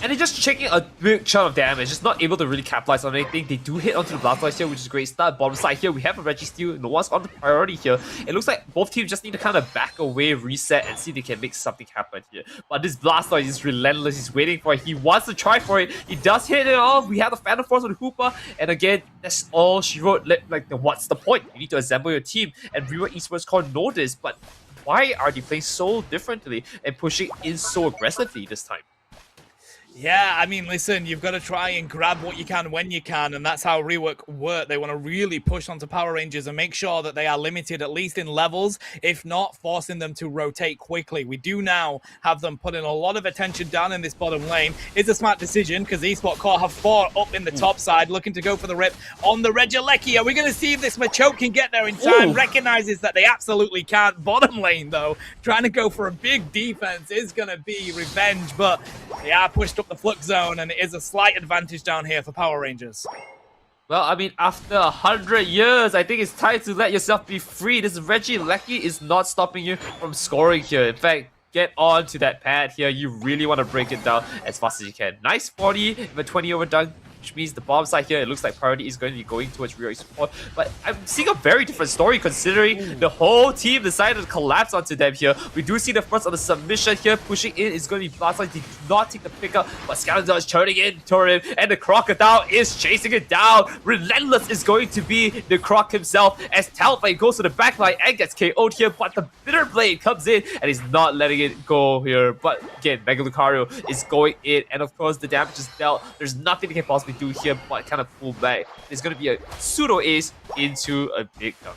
And they're just taking a big chunk of damage, just not able to really capitalize on anything. They do hit onto the Blastoise here, which is a great start. Bottom side here, we have a Registeel. No one's on the priority here. It looks like both teams just need to kind of back away, reset, and see if they can make something happen here. But this Blastoise is relentless. He's waiting for it. He wants to try for it. He does hit it off. We have the Phantom Force with Hoopa. And again, that's all she wrote. Like, what's the point? You need to assemble your team. And Real Esports Core know this, but why are they playing so differently and pushing in so aggressively this time? Yeah, I mean, listen, you've got to try and grab what you can when you can, and that's how Rework work. They want to really push onto Power Rangers and make sure that they are limited, at least in levels, if not forcing them to rotate quickly. We do now have them putting a lot of attention down in this bottom lane. It's a smart decision, because Esport Core have 4 up in the top side, looking to go for the rip on the Regieleki. Are we going to see if this Machoke can get there in time? Recognizes that they absolutely can't. Bottom lane, though, trying to go for a big defense is going to be revenge, but they are pushed up the Flux Zone, and it is a slight advantage down here for Power Rangers. Well, I mean, after 100 years, I think it's time to let yourself be free. This Regieleki is not stopping you from scoring here. In fact, get on to that pad here. You really want to break it down as fast as you can. Nice 40 with a 20 over dunk, which means the bottom side here, it looks like priority is going to be going towards Real Support. But I'm seeing a very different story considering the whole team decided to collapse onto them here. We do see the first on the submission here. Pushing in is going to be Blastoise. They do not take the pickup, but Skeletor is turning in toward him, and the Crocodile is chasing it down. Relentless is going to be the Croc himself as Talonflame goes to the backline and gets KO'd here, but the Bitter Blade comes in and he's not letting it go here. But again, Mega Lucario is going in, and of course the damage is dealt. There's nothing they can possibly do here but kind of pull back. There's going to be a pseudo ace into a big dunk.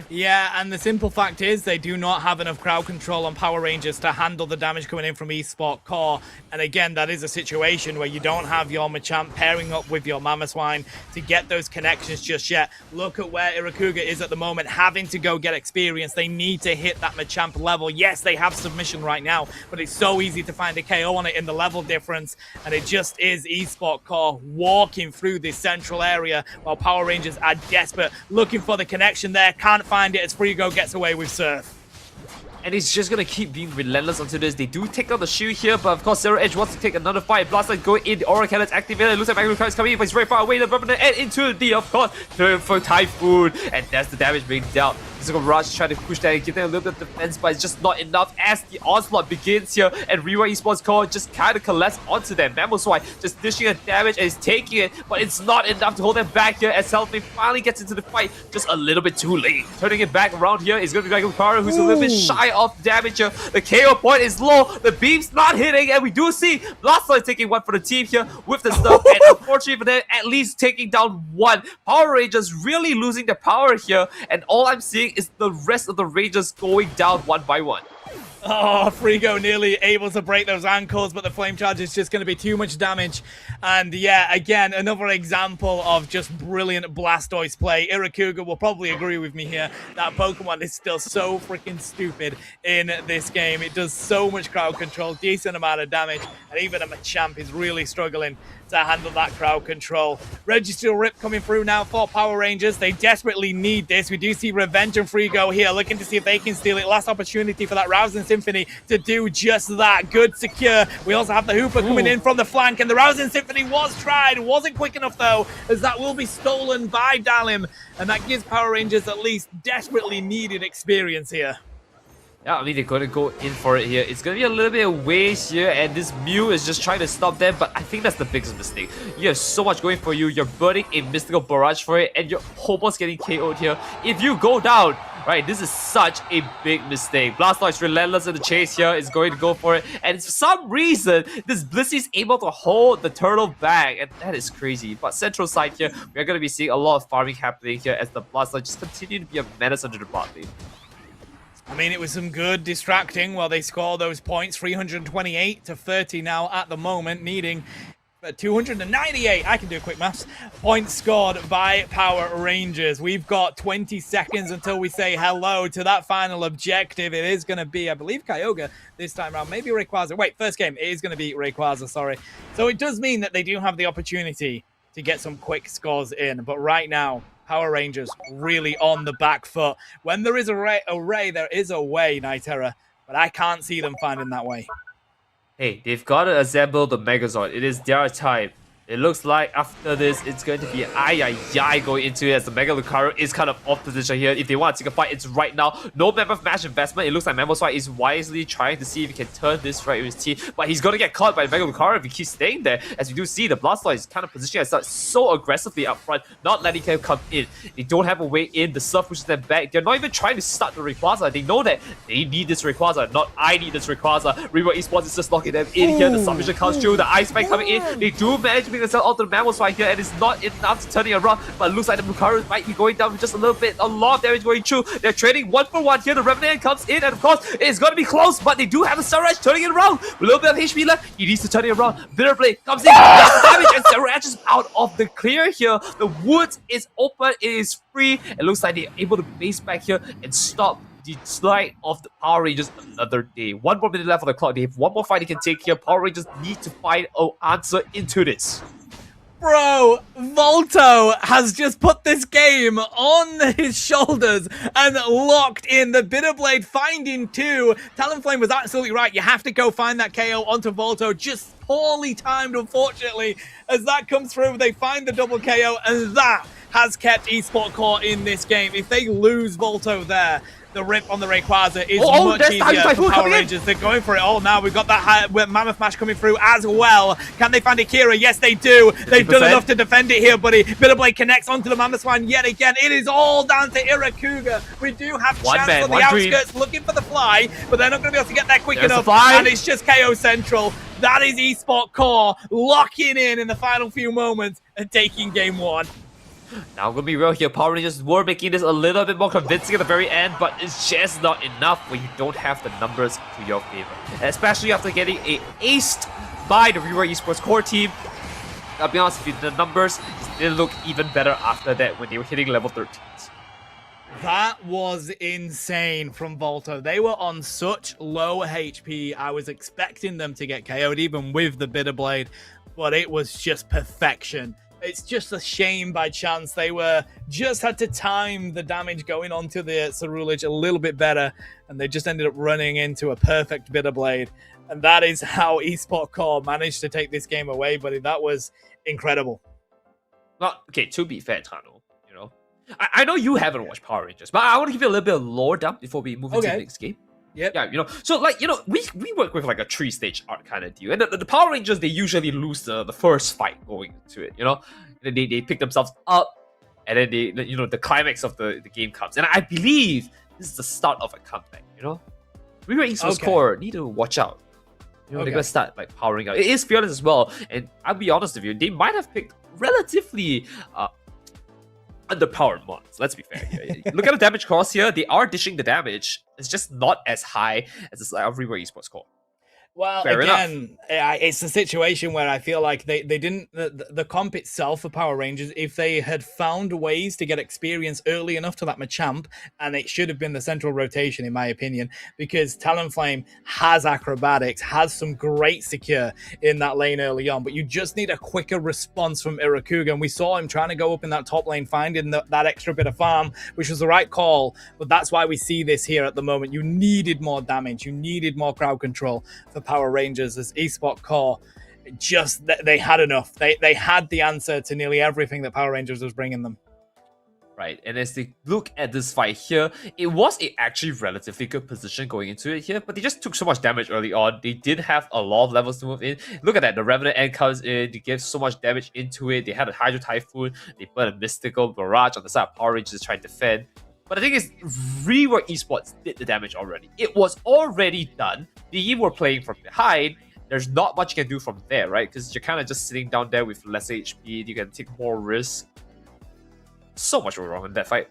Yeah, and the simple fact is they do not have enough crowd control on Power Rangers to handle the damage coming in from Esport Core. And again, that is a situation where you don't have your Machamp pairing up with your Mamoswine to get those connections just yet. Look at where Irakuga is at the moment, having to go get experience. They need to hit that Machamp level. Yes, they have submission right now, but it's so easy to find a KO on it in the level difference. And it just is Esport Core walking through this central area while Power Rangers are desperate, looking for the connection there. Can't find it as Frigo gets away with Surf. And he's just gonna keep being relentless onto this. They do take out the shield here, but of course Zero Edge wants to take another fight. Blastoise going in, the Aura Cannon's activated. It looks like Magnetic is coming in, but he's very far away. The Revenant and into the, of course, for Typhoon. And that's the damage being dealt. He's gonna rush, try to push that and give them a little bit of defense, but it's just not enough as the onslaught begins here. And Rewa Esports Core just kind of collapse onto them. Mamoswine just dishing a damage and is taking it, but it's not enough to hold them back here as Talonflame finally gets into the fight just a little bit too late. Turning it back around here is gonna be Mega Lucario, who's a little bit shy of damage here. The KO point is low, the beam's not hitting, and we do see Blastoise taking one for the team here with the stuff, and unfortunately for them, at least taking down one. Power Rangers really losing their power here, and all I'm seeing is the rest of the Rangers going down one by one. Oh, Frigo nearly able to break those ankles, but the Flame Charge is just going to be too much damage. And yeah, again, another example of just brilliant Blastoise play. Irakuga will probably agree with me here. That Pokemon is still so freaking stupid in this game. It does so much crowd control, decent amount of damage, and even a Machamp is really struggling to handle that crowd control. Registral Rip coming through now for Power Rangers. They desperately need this. We do see Revenge and Frigo here looking to see if they can steal it. Last opportunity for that Rousing Symphony to do just that. Good secure. We also have the Hooper coming in from the flank, and the Rousing Symphony was tried. Wasn't quick enough though, as that will be stolen by Dalim, and that gives Power Rangers at least desperately needed experience here. Yeah, I mean, they're going to go in for it here. It's going to be a little bit of waste here, and this Mew is just trying to stop them, but I think that's the biggest mistake. You have so much going for you. You're burning a Mystical Barrage for it, and you're almost getting KO'd here. If you go down, right, this is such a big mistake. Blastoise relentless in the chase here, is going to go for it, and for some reason, this Blissey is able to hold the turtle back, and that is crazy. But central side here, we're going to be seeing a lot of farming happening here as the Blastoise just continue to be a menace under the bot lane. I mean, it was some good distracting while they score those points. 328 to 30 now at the moment, needing 298. I can do quick maths. Points scored by Power Rangers. We've got 20 seconds until we say hello to that final objective. It is going to be, I believe, Kyogre this time around. Maybe Rayquaza. Wait, first game. It is going to be Rayquaza, sorry. So it does mean that they do have the opportunity to get some quick scores in. But right now, Power Rangers really on the back foot. When there is a ray, there is a way, Nitera. But I can't see them finding that way. Hey, they've got to assemble the Megazord. It is their time. It looks like after this, it's going to be going into it as the Mega Lucario is kind of off position here. If they want to take a fight, it's right now. No Mammoth Mash investment. It looks like Mammoth is wisely trying to see if he can turn this right with his team. But he's going to get caught by the Mega Lucario if he keeps staying there. As we do see, the Blastoise is kind of positioning itself so aggressively up front, not letting him come in. They don't have a way in. The Surf pushes them back. They're not even trying to start the Rayquaza. They know that they need this Rayquaza, not I need this Rayquaza. Reaver Esports is just locking them in here. The submission comes through. The Ice Spike coming in. They do manage to themselves onto the Mammoth right here, and it's not enough to turn it around, but it looks like the Lucario might be going down with just a little bit. A lot of damage going through. They're trading 1-for-1 here. The Revenant comes in, and of course, it's going to be close, but they do have a Surge turning it around. A little bit of HP left. He needs to turn it around. Bitter Blade comes in, does the damage, and Surge is out of the clear here. The woods is open. It is free. It looks like they're able to base back here and stop the slide of the Power Rangers another day. 1 more minute left on the clock. They have one more fight they can take here. Power Rangers need to find an answer into this. Bro, Volto has just put this game on his shoulders and locked in. The Bitterblade finding 2. Talonflame was absolutely right. You have to go find that KO onto Volto. Just poorly timed, unfortunately. As that comes through, they find the double KO, and that has kept Esport Core in this game. If they lose Volto there, the rip on the Rayquaza is much easier for Power Rangers. They're going for it all now. We've got that Mammoth Mash coming through as well. Can they find Akira? Yes, they do. They've 50%. Done enough to defend it here, buddy. Bitterblade connects onto the Mammoth Swan yet again. It is all down to Irakuga. We do have chance on the outskirts looking for the fly, but they're not going to be able to get there quick enough. And it's just KO Central. That is Esport Core locking in the final few moments and taking game 1. Now, I'm gonna be real here, Power Rangers were making this a little bit more convincing at the very end, but it's just not enough when you don't have the numbers to your favor. Especially after getting aced by the Reaver Esports core team. I'll be honest with you, the numbers didn't look even better after that when they were hitting level 13s. That was insane from Volto. They were on such low HP. I was expecting them to get KO'd even with the Bitterblade, but it was just perfection. It's just a shame by chance. They just had to time the damage going onto the Ceruledge a little bit better, and they just ended up running into a perfect Bitterblade. And that is how Esport Core managed to take this game away, buddy. That was incredible. Well, okay, to be fair, Tano, you know, I know you haven't watched Power Rangers, but I want to give you a little bit of lore dump before we move into the next game. Yep. Yeah, you know, so like, you know, we work with like a 3-stage arc kind of deal, and the Power Rangers, they usually lose the first fight going into it, you know, and then they pick themselves up, and then they, you know, the climax of the game comes, and I believe this is the start of a comeback, you know. Reaver Esports Core need to watch out. You know, they're gonna start like powering up. It is fearless as well, and I'll be honest with you, they might have picked relatively underpowered mons. Let's be fair here. Look at the damage cross here. They are dishing the damage. It's just not as high as this Reaver Esports Core. Well, Fair enough. again, it's a situation where I feel like they didn't the comp itself for Power Rangers. If they had found ways to get experience early enough to that Machamp, and it should have been the central rotation, in my opinion, because Talonflame has acrobatics, has some great secure in that lane early on, but you just need a quicker response from Irakuga. And we saw him trying to go up in that top lane, finding that extra bit of farm, which was the right call. But that's why we see this here at the moment. You needed more damage, you needed more crowd control for Power Rangers as eSport Core. Just they had enough. They had the answer to nearly everything that Power Rangers was bringing them. Right, and as they look at this fight here, it was a actually relatively good position going into it here, but they just took so much damage early on. They did have a lot of levels to move in. Look at that, the Revenant End comes in, they give so much damage into it. They had a Hydro Typhoon, they put a Mystical Barrage on the side of Power Rangers to try and defend. But the thing is, Rework Esports did the damage already. It was already done. They were playing from behind. There's not much you can do from there, right? Because you're kind of just sitting down there with less HP. You can take more risk. So much wrong in that fight.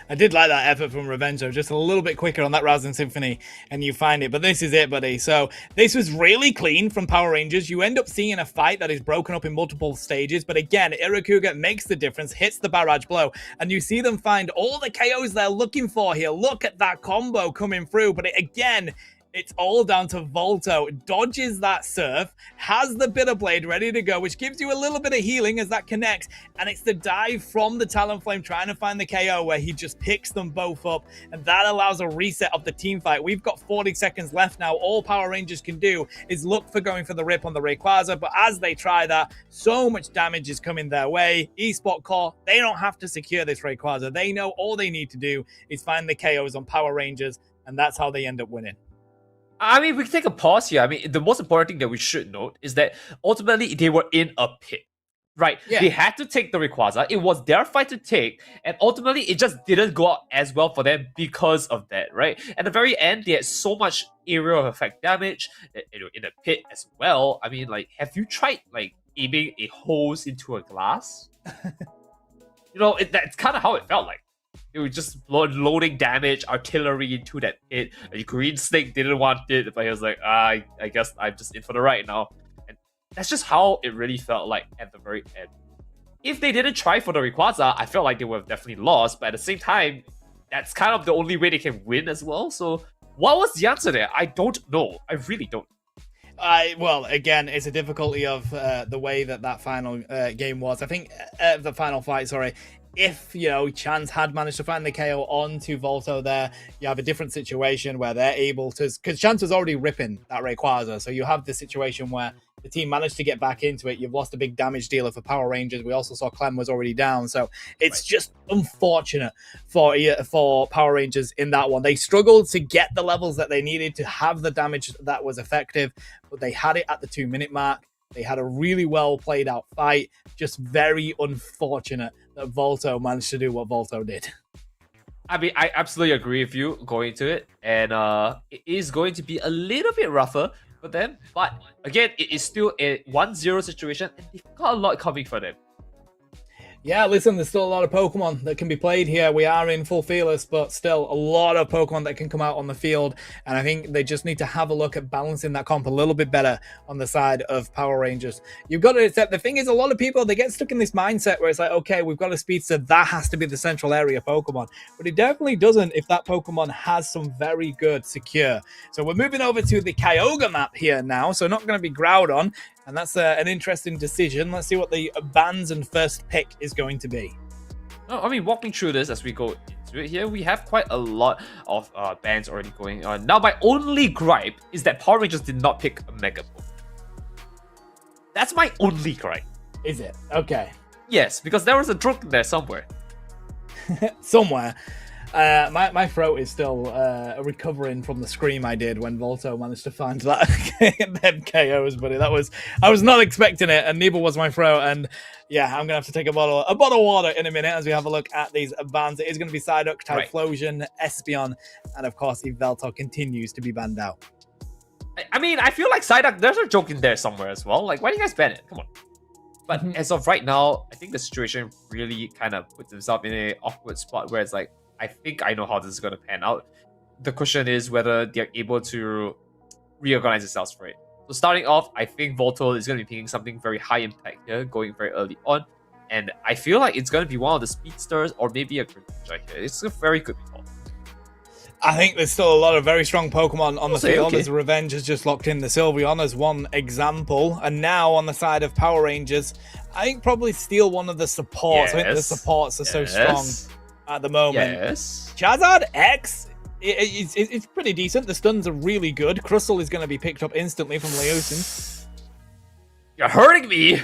I did like that effort from Revenjo, just a little bit quicker on that Rousing Symphony, and you find it. But this is it, buddy. So this was really clean from Power Rangers. You end up seeing a fight that is broken up in multiple stages, but again, Irakuga makes the difference, hits the barrage blow, and you see them find all the KOs they're looking for here. Look at that combo coming through, but again, it's all down to Volto. Dodges that surf, has the Bitter Blade ready to go, which gives you a little bit of healing as that connects. And it's the dive from the Talonflame trying to find the KO where he just picks them both up. And that allows a reset of the team fight. We've got 40 seconds left now. All Power Rangers can do is look for going for the rip on the Rayquaza. But as they try that, so much damage is coming their way. eSport Core, they don't have to secure this Rayquaza. They know all they need to do is find the KOs on Power Rangers. And that's how they end up winning. I mean, we can take a pause here. I mean, the most important thing that we should note is that ultimately they were in a pit, right? Yeah. They had to take the Rayquaza. It was their fight to take, and ultimately it just didn't go out as well for them because of that, right? At the very end, they had so much area of effect damage in a pit as well. I mean, like, have you tried like aiming a hose into a glass? That's kind of how it felt like. It was just loading damage, artillery into that pit. A Green Snake didn't want it, but he was like, I guess I'm just in for the ride now. And that's just how it really felt like at the very end. If they didn't try for the Rayquaza, I felt like they would have definitely lost, but at the same time, that's kind of the only way they can win as well. So what was the answer there? I don't know. I really don't. Well, again, it's a difficulty of the way that final game was. I think the final fight, sorry. If, Chance had managed to find the KO onto Volto there, you have a different situation where they're able to... Because Chance was already ripping that Rayquaza, so you have the situation where the team managed to get back into it. You've lost a big damage dealer for Power Rangers. We also saw Clem was already down, so it's just unfortunate for Power Rangers in that one. They struggled to get the levels that they needed to have the damage that was effective, but they had it at the 2-minute mark. They had a really well played out fight. Just very unfortunate that Volto managed to do what Volto did. I mean, I absolutely agree with you going into it. And it is going to be a little bit rougher for them. But again, it is still a 1-0 situation. And they've got a lot coming for them. Yeah, listen, there's still a lot of Pokemon that can be played here. We are in full Fearless, but still a lot of Pokemon that can come out on the field. And I think they just need to have a look at balancing that comp a little bit better on the side of Power Rangers. You've got to accept, the thing is, a lot of people, they get stuck in this mindset where it's like, okay, we've got a speedster, that has to be the central area Pokemon. But it definitely doesn't if that Pokemon has some very good secure. So we're moving over to the Kyogre map here now. So not going to be Groudon. And that's an interesting decision. Let's see what the bans and first pick is going to be. I mean, walking through this as we go into it here, we have quite a lot of bans already going on. Now, my only gripe is that Power Rangers did not pick a Mega Ball. That's my only gripe. Is it? Okay. Yes, because there was a joke there somewhere. Somewhere. My throat is still recovering from the scream I did when Volto managed to find that them KOs, buddy. I was not expecting it, and neither was my throat. And yeah, I'm gonna have to take a bottle of water in a minute as we have a look at these bans. It is gonna be Psyduck, Typhlosion, Espeon, and of course, Yveltal continues to be banned out. I mean, I feel like Psyduck, there's a joke in there somewhere as well. Like, why do you guys ban it? Come on. But as of right now, I think the situation really kind of puts itself in an awkward spot where it's like, I think I know how this is going to pan out. The question is whether they're able to reorganize itself for it. So starting off, I think Voltol is going to be picking something very high impact here, going very early on. And I feel like it's going to be one of the speedsters or maybe a Greninja here. It's a very good call. I think there's still a lot of very strong Pokemon on the field, okay. as Revenge has just locked in the Sylveon as one example. And now on the side of Power Rangers, I think probably steal one of the supports. I think the supports are so strong at the moment. Yes. Charizard X, it's pretty decent. The stuns are really good. Crustle is going to be picked up instantly from Leosin. You're hurting me.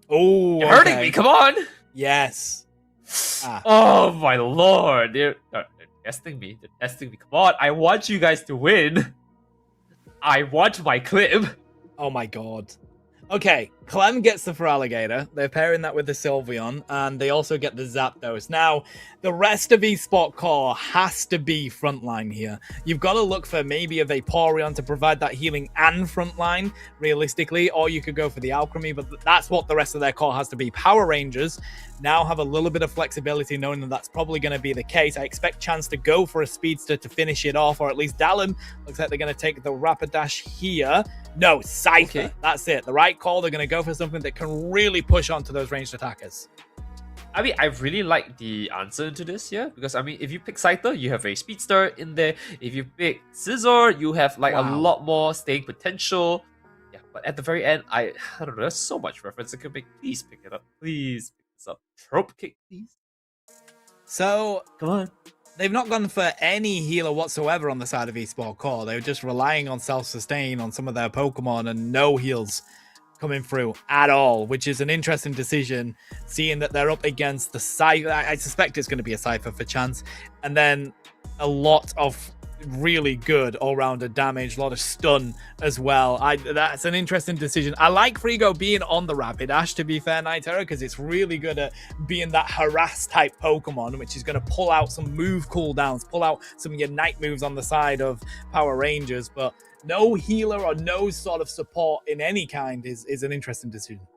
Oh, You're hurting me. Come on. Yes. Oh my lord. They're testing me. They're testing me. Come on. I want you guys to win. I want my clip. Oh my god. Okay, Clem gets the Feraligatr. They're pairing that with the Sylveon, and they also get the Zapdos. Now, the rest of eSport Core has to be frontline here. You've got to look for maybe a Vaporeon to provide that healing and frontline, realistically, or you could go for the Alchemy, but that's what the rest of their core has to be. Power Rangers now have a little bit of flexibility, knowing that that's probably going to be the case. I expect Chance to go for a Speedster to finish it off, or at least Dallin. Looks like they're going to take the Rapidash here. No, Cypher. Okay. That's it. The right call. They're going to go for something that can really push onto those ranged attackers. I mean, I really like the answer to this here, because, I mean, if you pick Scyther, you have a Speedster in there. If you pick Scizor, you have, like, a lot more staying potential. Yeah, but at the very end, I don't know, there's so much reference I could make. Please pick it up. Please pick this up. Trope kick, please. So, come on. They've not gone for any healer whatsoever on the side of eSport Core. They were just relying on self-sustain on some of their Pokemon and no heals coming through at all, which is an interesting decision, seeing that they're up against the Cypher. I suspect it's going to be a Cypher for Chance. And then a lot of really good all-rounder damage, a lot of stun as well. That's an interesting decision. I like Frigo being on the Rapidash, to be fair, Night Terror, because it's really good at being that harass type Pokemon, which is going to pull out some move cooldowns, pull out some of your night moves on the side of Power Rangers, but no healer or no sort of support in any kind is an interesting decision.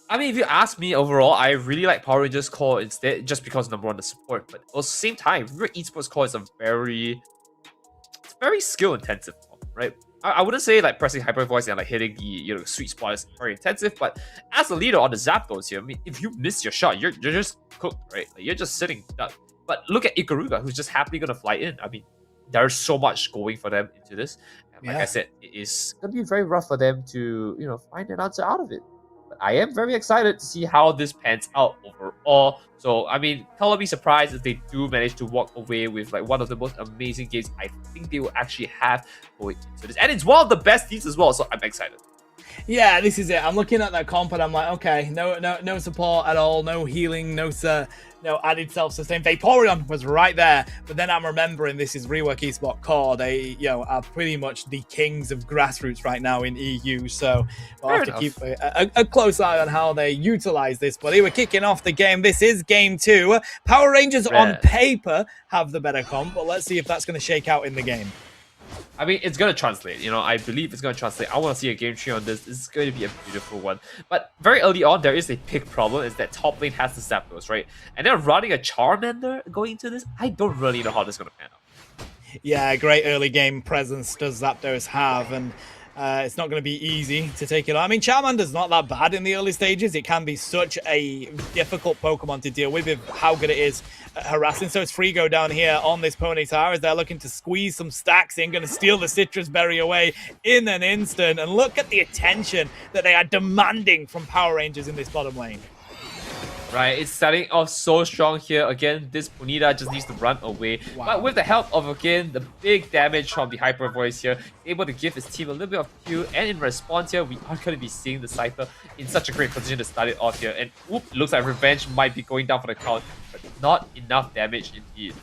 I mean, if you ask me overall, I really like Power Rangers Core instead, just because number one, the support, but at the same time, your esports core is a very skill intensive, right? I wouldn't say like pressing hyper voice and like hitting the sweet spot is very intensive, but as a leader on the Zapdos here, I mean, if you miss your shot, you're just cooked, right? Like, you're just sitting duck. But look at Ikaruga, who's just happily gonna fly in. I mean, there's so much going for them into this. And like I said, it is gonna be very rough for them to find an answer out of it. But I am very excited to see how this pans out overall. So, I mean, color me surprised if they do manage to walk away with like one of the most amazing games I think they will actually have going into this. And it's one of the best teams as well, so I'm excited. Yeah, this is it. I'm looking at that comp and I'm like, okay, no support at all, no healing, no added self-sustain. Vaporeon was right there, but then I'm remembering this is Rework Esport Core. They are pretty much the kings of grassroots right now in EU, so we'll have to keep a close eye on how they utilize this. But we're kicking off the game. This is game 2. Power Rangers on paper have the better comp, but let's see if that's going to shake out in the game. I mean, it's going to translate. I believe it's going to translate. I want to see a game 3 on this. This is going to be a beautiful one. But very early on, there is a pick problem. Is that top lane has the Zapdos, right? And they're running a Charmander going into this. I don't really know how this is going to pan out. Yeah, great early game presence does Zapdos have. And it's not going to be easy to take it on. I mean, Charmander's not that bad in the early stages. It can be such a difficult Pokemon to deal with how good it is at harassing. So it's Frigo down here on this Ponyta as they're looking to squeeze some stacks in, going to steal the Citrus Berry away in an instant. And look at the attention that they are demanding from Power Rangers in this bottom lane. Right, it's starting off so strong here. Again, this Ponyta just needs to run away. Wow. But with the help of, again, the big damage from the Hyper Voice here, able to give his team a little bit of Q. And in response here, we are going to be seeing the Scyther in such a great position to start it off here. And whoop, it looks like Revenge might be going down for the count, but not enough damage indeed.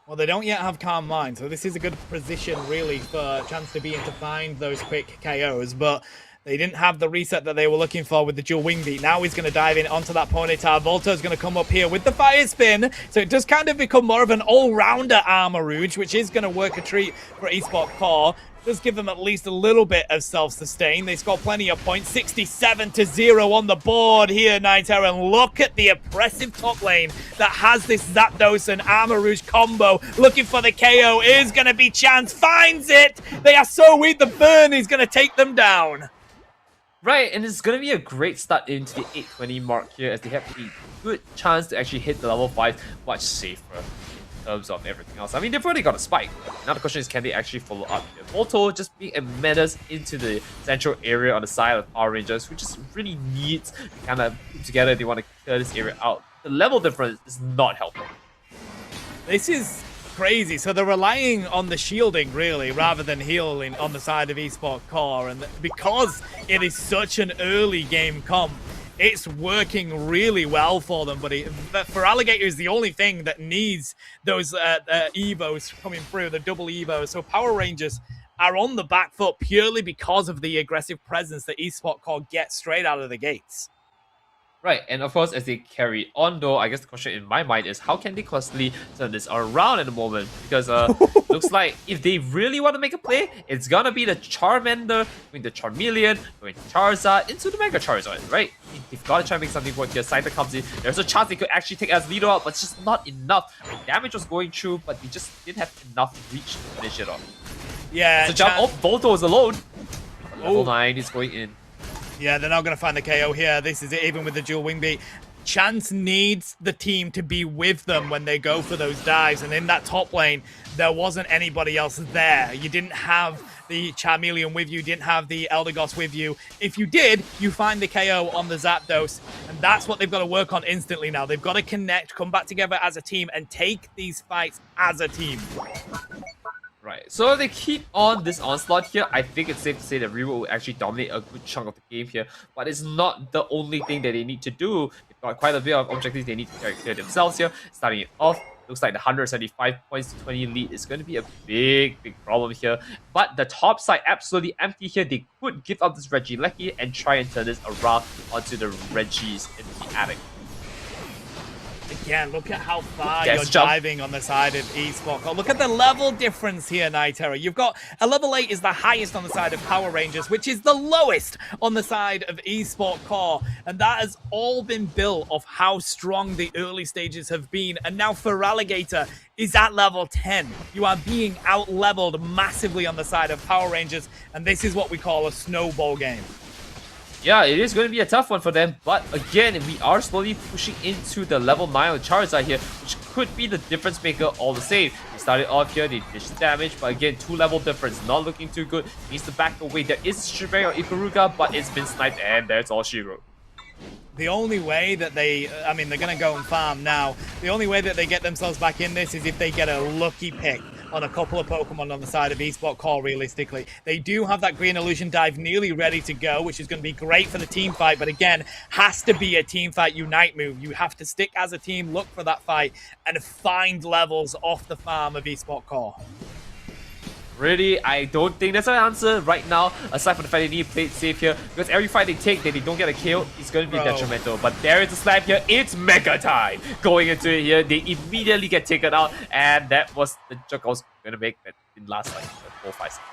Well, they don't yet have Calm Mind, so this is a good position, really, for Chance to be in to find those quick KOs. But They didn't have the reset that they were looking for with the dual wing beat. Now he's going to dive in onto that ponytail. Volto's going to come up here with the fire spin. So it does kind of become more of an all-rounder Armor Rouge, which is going to work a treat for Esport Core. Does give them at least a little bit of self-sustain. They score plenty of points. 67-0 on the board here, TTAR. And look at the oppressive top lane that has this Zapdos and Armor Rouge combo. Looking for the KO is going to be Chance. Finds it. They are so weak. The burn is going to take them down. Right, and it's going to be a great start into the 820 mark here as they have a good chance to actually hit the level 5 much safer in terms of everything else. I mean, they've already got a spike. Now the question is, can they actually follow up here? Volto just being a menace into the central area on the side of Power Rangers, who just really needs to kind of put together. They want to clear this area out. The level difference is not helping. This is crazy. So they're relying on the shielding, really, rather than healing on the side of Esport Core. And because it is such an early game comp, it's working really well for them. But for Alligator is the only thing that needs those Evos coming through, the double Evos. So Power Rangers are on the back foot purely because of the aggressive presence that Esport Core gets straight out of the gates. Right, and of course, as they carry on though, I guess the question in my mind is how can they constantly turn this around at the moment? Because looks like if they really want to make a play, it's gonna be the Charmander, going the Charmeleon, going Charizard into the Mega Charizard, right? They've got to try and make something work here. Scyther comes in. There's a chance they could actually take as leader out, but it's just not enough. The damage was going through, but they just didn't have enough reach to finish it off. Yeah. So jump. Oh, Volto is alone. Level 9 is going in. Yeah, they're not going to find the KO here. This is it, even with the dual wing beat. Chance needs the team to be with them when they go for those dives. And in that top lane, there wasn't anybody else there. You didn't have the Charmeleon with you, didn't have the Eldegoss with you. If you did, you find the KO on the Zapdos. And that's what they've got to work on instantly now. They've got to connect, come back together as a team, and take these fights as a team. Right, so if they keep on this onslaught here, I think it's safe to say that Reaver will actually dominate a good chunk of the game here. But it's not the only thing that they need to do. They've got quite a bit of objectives they need to clear themselves here. Starting it off, looks like the 175 points to 20 lead is going to be a big problem here. But the top side absolutely empty here. They could give up this Regieleki and try and turn this around onto the Regis in the attic. Again, look at how far you're diving on the side of Esport. Look at the level difference here, TTAR. You've got a level 8 is the highest on the side of Power Rangers, which is the lowest on the side of Esport Core. And that has all been built off how strong the early stages have been. And now for Alligator is at level 10. You are being out-leveled massively on the side of Power Rangers. And this is what we call a snowball game. Yeah, it is going to be a tough one for them, but again, we are slowly pushing into the level 9 of Charizard here, which could be the difference maker all the same. They started off here, they dished the damage, but again, 2-level difference, not looking too good. Needs to back away. There is Shirei or Ikaruga, but it's been sniped, and that's all she wrote. The only way that they, I mean, they're going to go and farm now. The only way that they get themselves back in this is if they get a lucky pick on a couple of Pokemon on the side of Esport Core, realistically. They do have that Green Illusion Dive nearly ready to go, which is going to be great for the team fight, but again, has to be a team fight unite move. You have to stick as a team, look for that fight, and find levels off the farm of Esport Core. Really, I don't think that's an answer right now, aside from the fact they need to play it safe here, because every fight they take that they don't get a kill is going to be detrimental. But there is a slap here, it's Mega time! Going into it here, they immediately get taken out, and that was the joke I was going to make that didn't last like 4 or 5 seconds.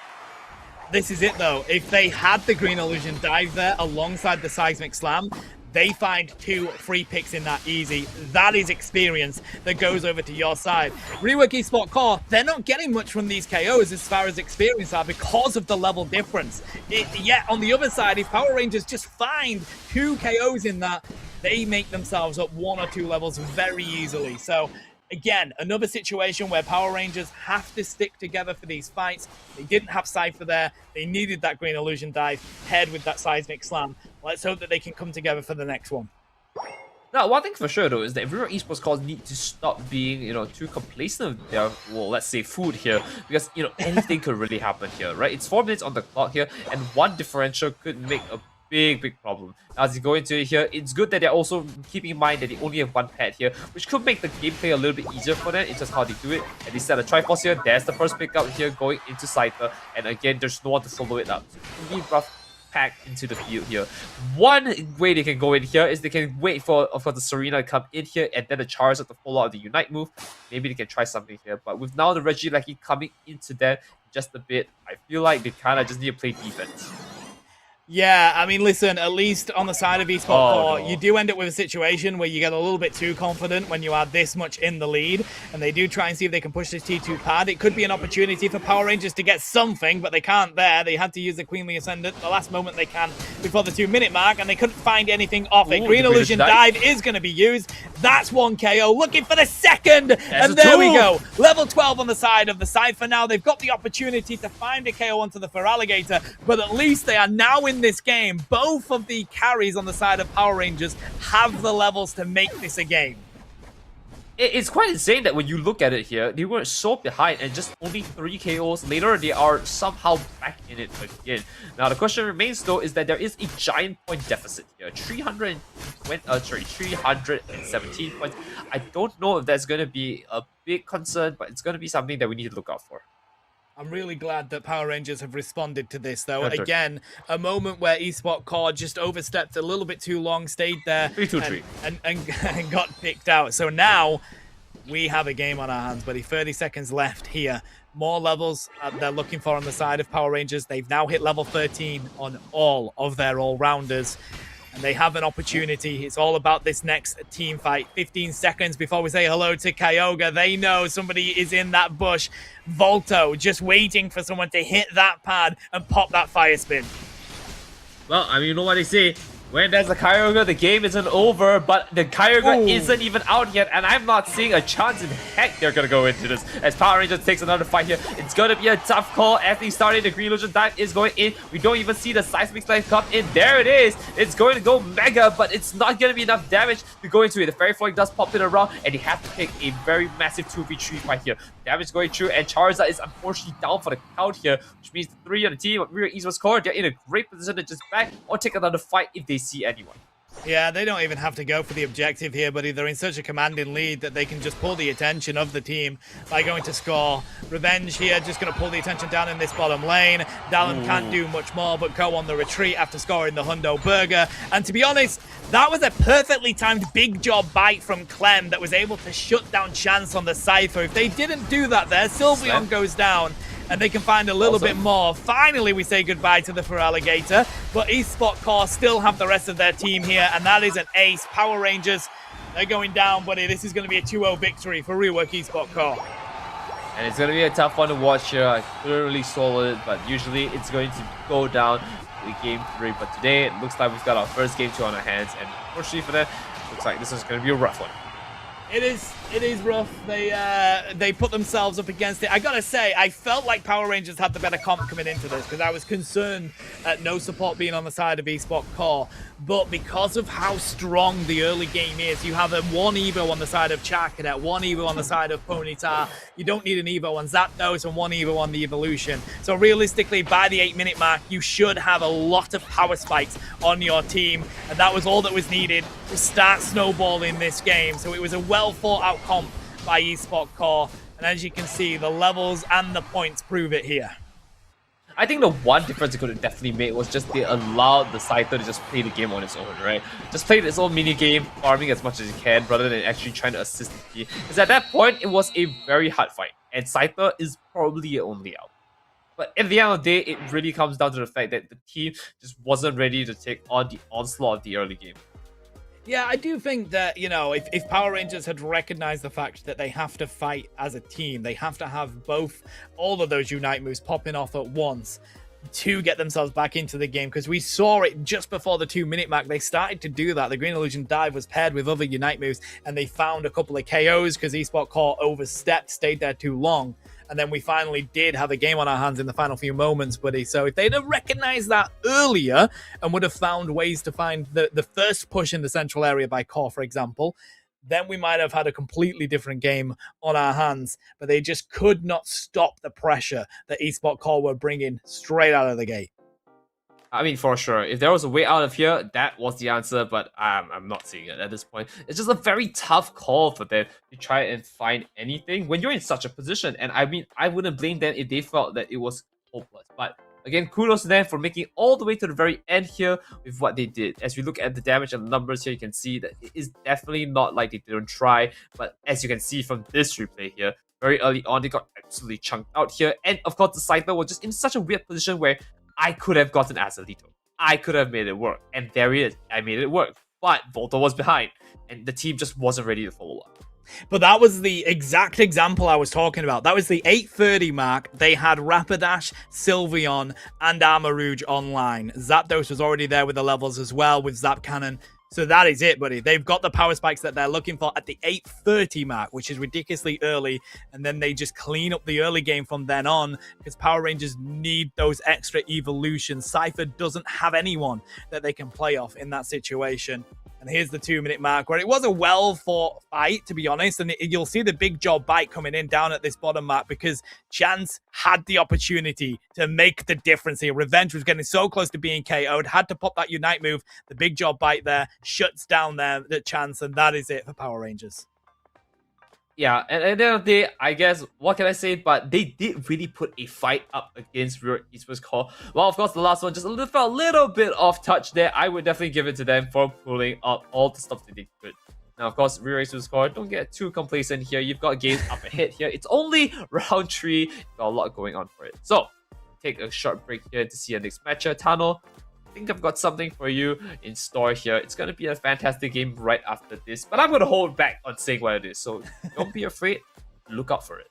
This is it though, if they had the Green Illusion Dive there alongside the Seismic Slam, they find 2 free picks in that easy. That is experience that goes over to your side. Rework Esport Core, they're not getting much from these KOs as far as experience are because of the level difference. Yet on the other side, if Power Rangers just find 2 KOs in that, they make themselves up 1 or 2 levels very easily. So again, another situation where Power Rangers have to stick together for these fights. They didn't have Cypher there. They needed that Green Illusion Dive, paired with that Seismic Slam. Let's hope that they can come together for the next one. Now, one thing for sure though is that everyone esports calls need to stop being, too complacent with their, well, let's say food here, because anything could really happen here, right? It's 4 minutes on the clock here, and 1 differential could make a big problem. As you go into it here, it's good that they're also keeping in mind that they only have 1 pet here, which could make the gameplay a little bit easier for them. It's just how they do it. And they set a Triforce here. There's the first pickup here going into Scyther. And again, there's no one to follow it up. So it can be rough packed into the field here. One way they can go in here is they can wait for the Serena to come in here and then the Charizard to follow out the Unite move. Maybe they can try something here. But with now the Regieleki coming into that just a bit, I feel like they kind of just need to play defense. Yeah, I mean, listen, at least on the side of eSport Core, you do end up with a situation where you get a little bit too confident when you are this much in the lead, and they do try and see if they can push this T2 pad. It could be an opportunity for Power Rangers to get something, but they can't there. They had to use the Queenly Ascendant the last moment they can before the 2-minute mark, and they couldn't find anything off it. Green Illusion Dive is going to be used. That's one KO, looking for the second, and there we go. Level 12 on the side of the Cypher now. They've got the opportunity to find a KO onto the Feraligatr, but at least they are now in this game. Both of the carries on the side of Power Rangers have the levels to make this a game. It's quite insane that when you look at it here, they were so behind and just only 3 KOs later, they are somehow back in it again. Now, the question remains, though, is that there is a giant point deficit here. 317 points. I don't know if that's going to be a big concern, but it's going to be something that we need to look out for. I'm really glad that Power Rangers have responded to this, though. Again, a moment where eSport Core just overstepped a little bit too long, stayed there, and got picked out. So now we have a game on our hands, buddy. 30 seconds left here. More levels they're looking for on the side of Power Rangers. They've now hit level 13 on all of their all-rounders. And they have an opportunity. It's all about this next team fight. 15 seconds before we say hello to Kyogre. They know somebody is in that bush. Volto just waiting for someone to hit that pad and pop that fire spin. Well, I mean, you know what they say. When there's a Kyogre, the game isn't over, but the Kyogre isn't even out yet, and I'm not seeing a chance in heck they're going to go into this. As Power Rangers takes another fight here, it's going to be a tough call. As they started, the Green Illusion Dive is going in. We don't even see the Seismic Slice come in. There it is. It's going to go Mega, but it's not going to be enough damage to go into it. The Fairy Flowing does pop it around, and they have to pick a very massive 2v3 fight here. Damage going through, and Charizard is unfortunately down for the count here, which means the 3 on the team of Real eSports Core, they're in a great position to just back or take another fight if they see anyone. Yeah, they don't even have to go for the objective here, buddy. They're in such a commanding lead that they can just pull the attention of the team by going to score. Revenge here, just going to pull the attention down in this bottom lane. Dallin can't do much more but go on the retreat after scoring the Hundo Burger. And to be honest, that was a perfectly timed big job bite from Clem that was able to shut down Chance on the Cypher. If they didn't do that there, Sylveon goes down, and they can find a little bit more. Finally, we say goodbye to the Feraligatr, but eSport Core still have the rest of their team here, and that is an ace. Power Rangers, they're going down, buddy. This is going to be a 2-0 victory for Rework eSport Core. And it's going to be a tough one to watch here. I couldn't really solve it, but usually it's going to go down in game 3. But today, it looks like we've got our first game 2 on our hands, and unfortunately for them, it looks like this is going to be a rough one. It is rough. They put themselves up against it. I gotta say, I felt like Power Rangers had the better comp coming into this because I was concerned at no support being on the side of eSport Core. But because of how strong the early game is, you have a 1 Evo on the side of Charcadet, 1 Evo on the side of Ponyta. You don't need an Evo on Zapdos and 1 Evo on the Evolution. So realistically, by the 8-minute mark, you should have a lot of power spikes on your team. And that was all that was needed to start snowballing this game. So it was a well thought out comp by eSport Core. And as you can see, the levels and the points prove it here. I think the one difference it could have definitely made was just they allowed the Scyther to just play the game on its own, right? Just play its own mini game, farming as much as you can, rather than actually trying to assist the team. Because at that point, it was a very hard fight, and Scyther is probably your only out. But at the end of the day, it really comes down to the fact that the team just wasn't ready to take on the onslaught of the early game. Yeah, I do think that, you know, if Power Rangers had recognized the fact that they have to fight as a team, they have to have all of those Unite moves popping off at once to get themselves back into the game, because we saw it just before the 2-minute mark. They started to do that. The Green Illusion Dive was paired with other Unite moves, and they found a couple of KOs because eSport Core overstepped, stayed there too long. And then we finally did have a game on our hands in the final few moments, buddy. So if they'd have recognized that earlier and would have found ways to find the first push in the central area by Core, for example, then we might have had a completely different game on our hands. But they just could not stop the pressure that eSport Core were bringing straight out of the gate. I mean, for sure, if there was a way out of here, that was the answer, but I'm not seeing it at this point. It's just a very tough call for them to try and find anything when you're in such a position. And I mean, I wouldn't blame them if they felt that it was hopeless. But again, kudos to them for making all the way to the very end here with what they did. As we look at the damage and the numbers here, you can see that it is definitely not like they didn't try, but as you can see from this replay here, very early on, they got absolutely chunked out here, and of course, the Scyther was just in such a weird position where I could have gotten Azalito. I could have made it work, and there it is. I made it work, but Volta was behind, and the team just wasn't ready to follow up. But that was the exact example I was talking about. That was the 8:30 mark. They had Rapidash, Sylveon, and Armarouge online. Zapdos was already there with the levels as well with Zap Cannon. So that is it, buddy. They've got the power spikes that they're looking for at the 8:30 mark, which is ridiculously early. And then they just clean up the early game from then on because Power Rangers need those extra evolutions. Cypher doesn't have anyone that they can play off in that situation. And here's the 2-minute mark where it was a well-fought fight, to be honest. And you'll see the big job bite coming in down at this bottom mark because Chance had the opportunity to make the difference here. Revenge was getting so close to being KO'd, had to pop that Unite move. The big job bite there shuts down the Chance, and that is it for Power Rangers. Yeah, and at the end of the day, I guess, what can I say? But they did really put a fight up against Real Esports Core. Well, of course, the last one just felt a little bit off touch there. I would definitely give it to them for pulling up all the stuff that they could. Now, of course, Real Esports Core, don't get too complacent here. You've got games up ahead here. It's only round 3. You've got a lot going on for it. So, take a short break here to see our next matchup. Tano, I think I've got something for you in store here. It's going to be a fantastic game right after this, but I'm going to hold back on saying what it is. So don't be afraid. Look out for it.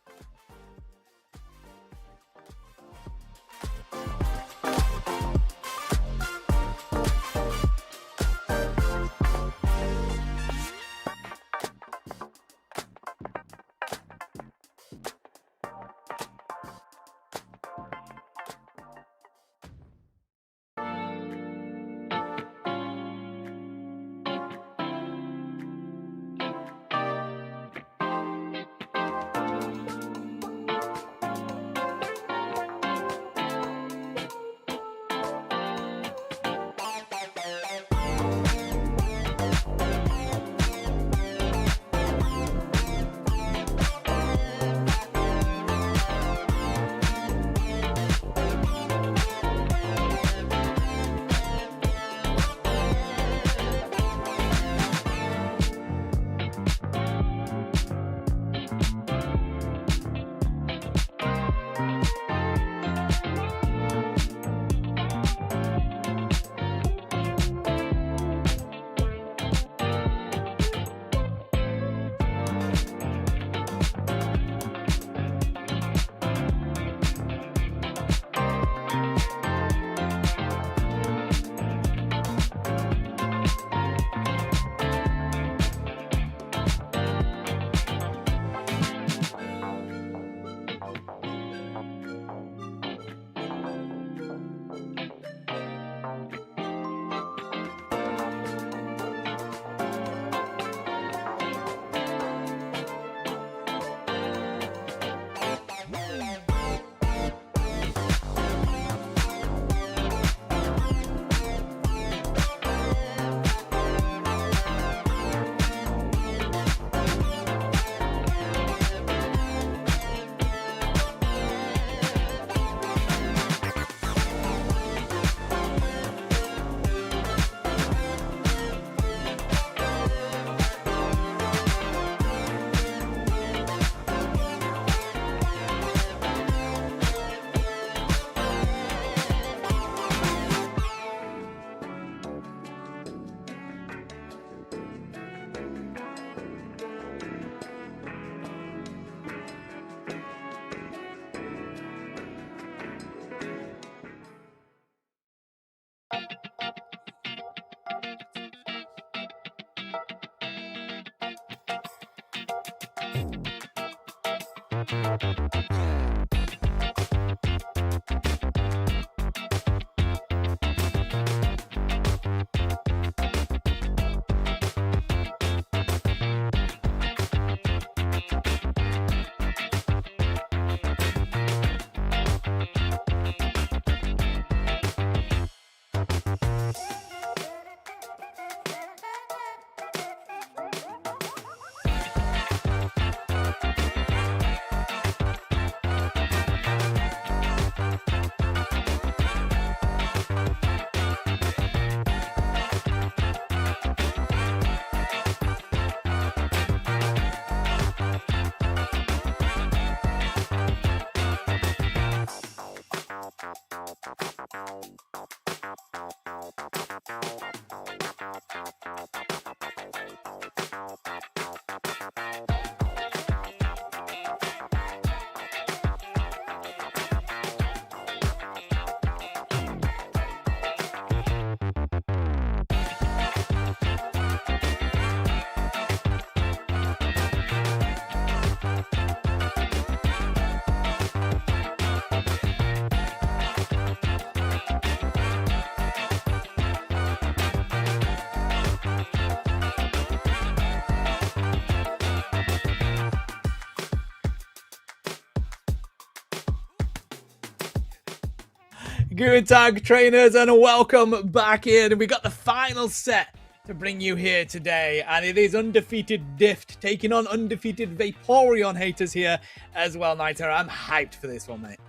Good tag trainers, and welcome back in. We got the final set to bring you here today, and it is undefeated Dift taking on undefeated Vaporeon haters here as well. Niter, I'm hyped for this one, mate.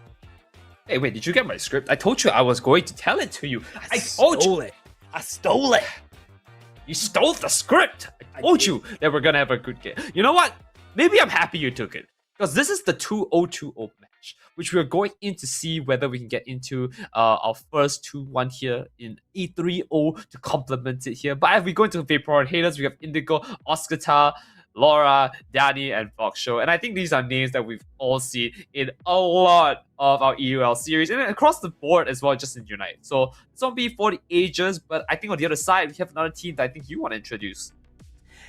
Hey, wait, did you get my script? I told you I was going to tell it to you. I stole it. I stole it. You stole the script. I told you that we're gonna have a good game. You know what? Maybe I'm happy you took it, because this is the 2020 match, which we're going in to see whether we can get into our first 2-1 here in E3O to complement it here. But as we go into Vaporeon haters, we have Indigo, Oscar, Laura, Danny, and Voxshow. And I think these are names that we've all seen in a lot of our EUL series and across the board as well, just in Unite. So this won't be for the ages, but I think on the other side, we have another team that I think you want to introduce.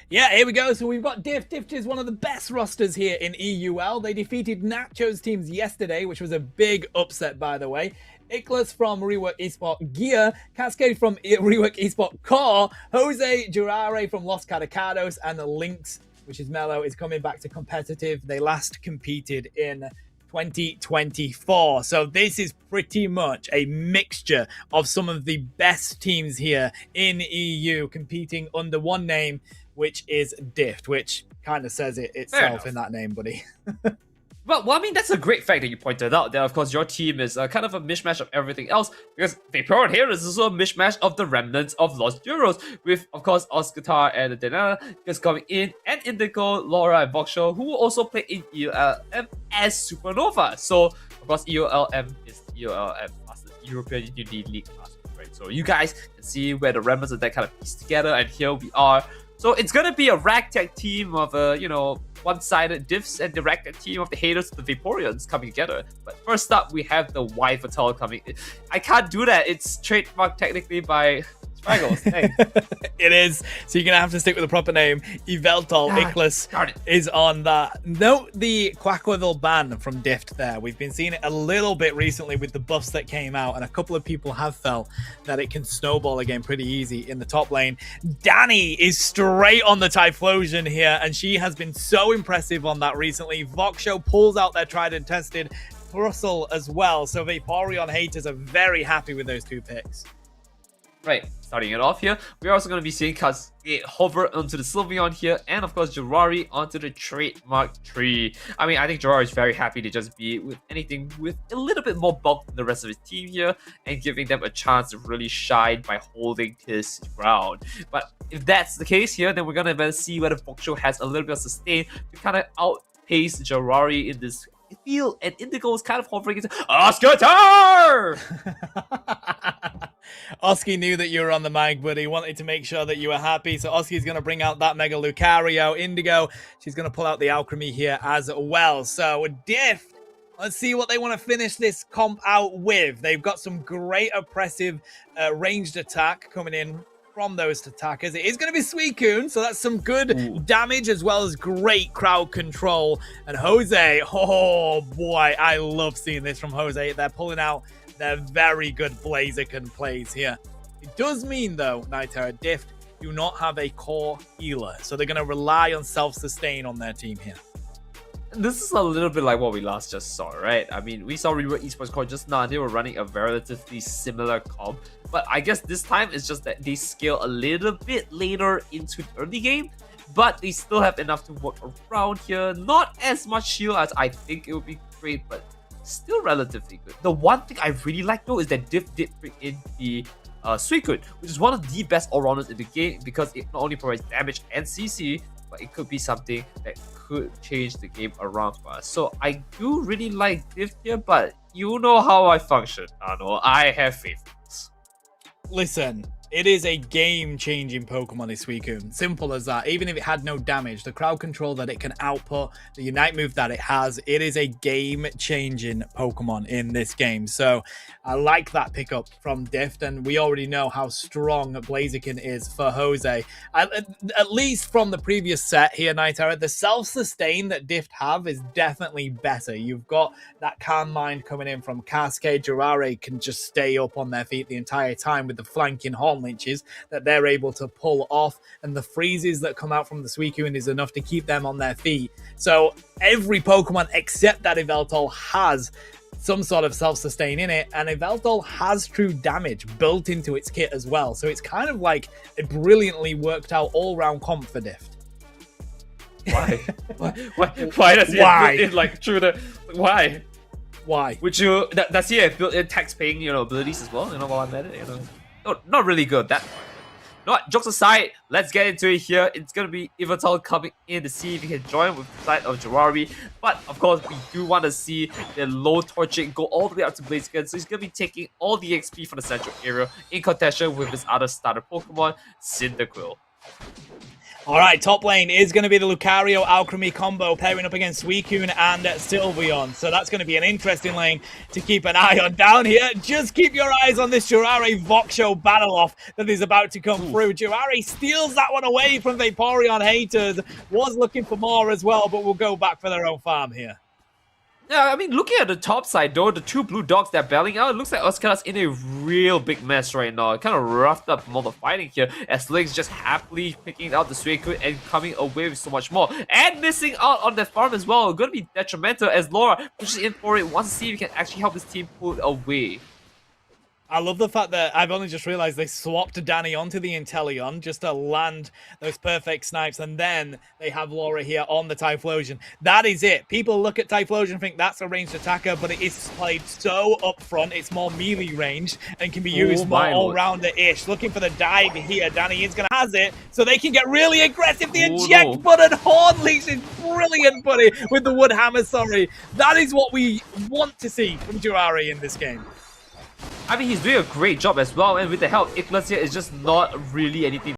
Yeah, here we go. So we've got Dift. Dift is one of the best rosters here in EUL. They defeated Nacho's teams yesterday, which was a big upset, by the way. Iklas from Rework Esport Gear, Cascade from Rework Esport Core, Jose Jurare from Los Catacados, and the Lynx, which is Mellow, is coming back to competitive. They last competed in 2024. So this is pretty much a mixture of some of the best teams here in EU competing under one name, which is Dift, which kind of says it itself in that name, buddy. Well, I mean, that's a great fact that you pointed out. That, of course, your team is kind of a mishmash of everything else, because Vaporeon here is also a mishmash of the remnants of Lost Euros, with, of course, Oscar and Dana just coming in, and Indigo, Laura, and Voxshow, who will also play in EULM as Supernova. So, of course, EULM is EULM, European Unity League Master, right? So you guys can see where the remnants of that kind of piece together, and here we are. So it's gonna be a ragtag team of one-sided diffs and the ragtag team of the haters of the Vaporeons coming together. But first up, we have the Y Fatal coming. I can't do that. It's trademarked technically by Spraggles. Hey. It is. So you're gonna have to stick with the proper name. Yveltal Iklas is on that. Note the Quacklevel ban from Dift there. We've been seeing it a little bit recently with the buffs that came out, and a couple of people have felt that it can snowball again pretty easy in the top lane. Danny is straight on the Typhlosion here, and she has been so impressive on that recently. Voxshow pulls out their tried and tested Thrustle as well. So Vaporeon haters are very happy with those two picks. Right, starting it off here, we're also going to be seeing Cascade hover onto the Sylveon here, and of course Jirari onto the trademark tree. I mean, I think Jirari is very happy to just be with anything with a little bit more bulk than the rest of his team here, and giving them a chance to really shine by holding his ground. But if that's the case here, then we're going to see whether Voxshow has a little bit of sustain to kind of outpace Jirari in this field, and Indigo is kind of hovering into Oscar! Oski knew that you were on the mic, but he wanted to make sure that you were happy. So Oski's going to bring out that Mega Lucario. Indigo, she's going to pull out the Alchemy here as well. So Dift, let's see what they want to finish this comp out with. They've got some great oppressive ranged attack coming in from those attackers. It is going to be Suicune, so that's some good damage as well as great crowd control. And Jose, oh boy, I love seeing this from Jose. They're pulling out their very good Blaziken plays here. It does mean, though, Nitera, Dift do not have a core healer, so they're going to rely on self-sustain on their team here. This is a little bit like what we last just saw, right? I mean, we saw Rework Esports Core just now. They were running a relatively similar comp, but I guess this time it's just that they scale a little bit later into the early game, but they still have enough to work around here. Not as much shield as I think it would be great, but still relatively good. The one thing I really like though is that Diff did bring in the Suicune, which is one of the best all-rounders in the game, because it not only provides damage and CC, but it could be something that could change the game around for us. So I do really like Diff here, but you know how I function, Arno. I have faith. Listen, it is a game-changing Pokemon, this Suicune. Simple as that. Even if it had no damage, the crowd control that it can output, the Unite move that it has, it is a game-changing Pokemon in this game. So I like that pickup from Dift, and we already know how strong Blaziken is for Jose. At least from the previous set here, Nitara, the self-sustain that Dift have is definitely better. You've got that Calm Mind coming in from Cascade. Jirare can just stay up on their feet the entire time with the flanking Holm leeches that they're able to pull off, and the freezes that come out from the Suicune is enough to keep them on their feet. So every Pokemon except that Yveltal has some sort of self-sustain in it, and Yveltal has true damage built into its kit as well. So it's kind of like a brilliantly worked out all-round comp for Dift. Why? Why does he have built in like true the why? Why? Would you does he have built in tax-paying abilities as well? While I'm at it, no, not really good. That. No, jokes aside, let's get into it here. It's going to be Yveltal coming in to see if he can join with the side of Jiraiya. But, of course, we do want to see the low torching go all the way up to Blaziken. So he's going to be taking all the XP from the central area in contention with his other starter Pokemon, Cyndaquil. Alright, top lane is going to be the Lucario Alchemy combo pairing up against Suicune and Sylveon. So that's going to be an interesting lane to keep an eye on. Down here, just keep your eyes on this Jiraiya Voxo battle-off that is about to come through. Jiraiya steals that one away from Vaporeon haters. Was looking for more as well, but will go back for their own farm here. Yeah, I mean, looking at the top side, though, the two blue dogs that are battling out, it looks like Oscar's in a real big mess right now. It kind of roughed up all the fighting here, as Link's just happily picking out the Suicune and coming away with so much more. And missing out on that farm as well. Going to be detrimental as Laura pushes in for it, wants to see if he can actually help his team pull it away. I love the fact that I've only just realized they swapped Danny onto the Inteleon just to land those perfect snipes, and then they have Laura here on the Typhlosion. That is it. People look at Typhlosion and think that's a ranged attacker, but it is played so up front. It's more melee range and can be used more all-rounder-ish. Looking for the dive here. Danny is going to has it, so they can get really aggressive. The eject button Horn Leech is brilliant, buddy, with the Wood Hammer, sorry. That is what we want to see from Jiraiya in this game. I mean, he's doing a great job as well, and with the help, Iglesia is just not really anything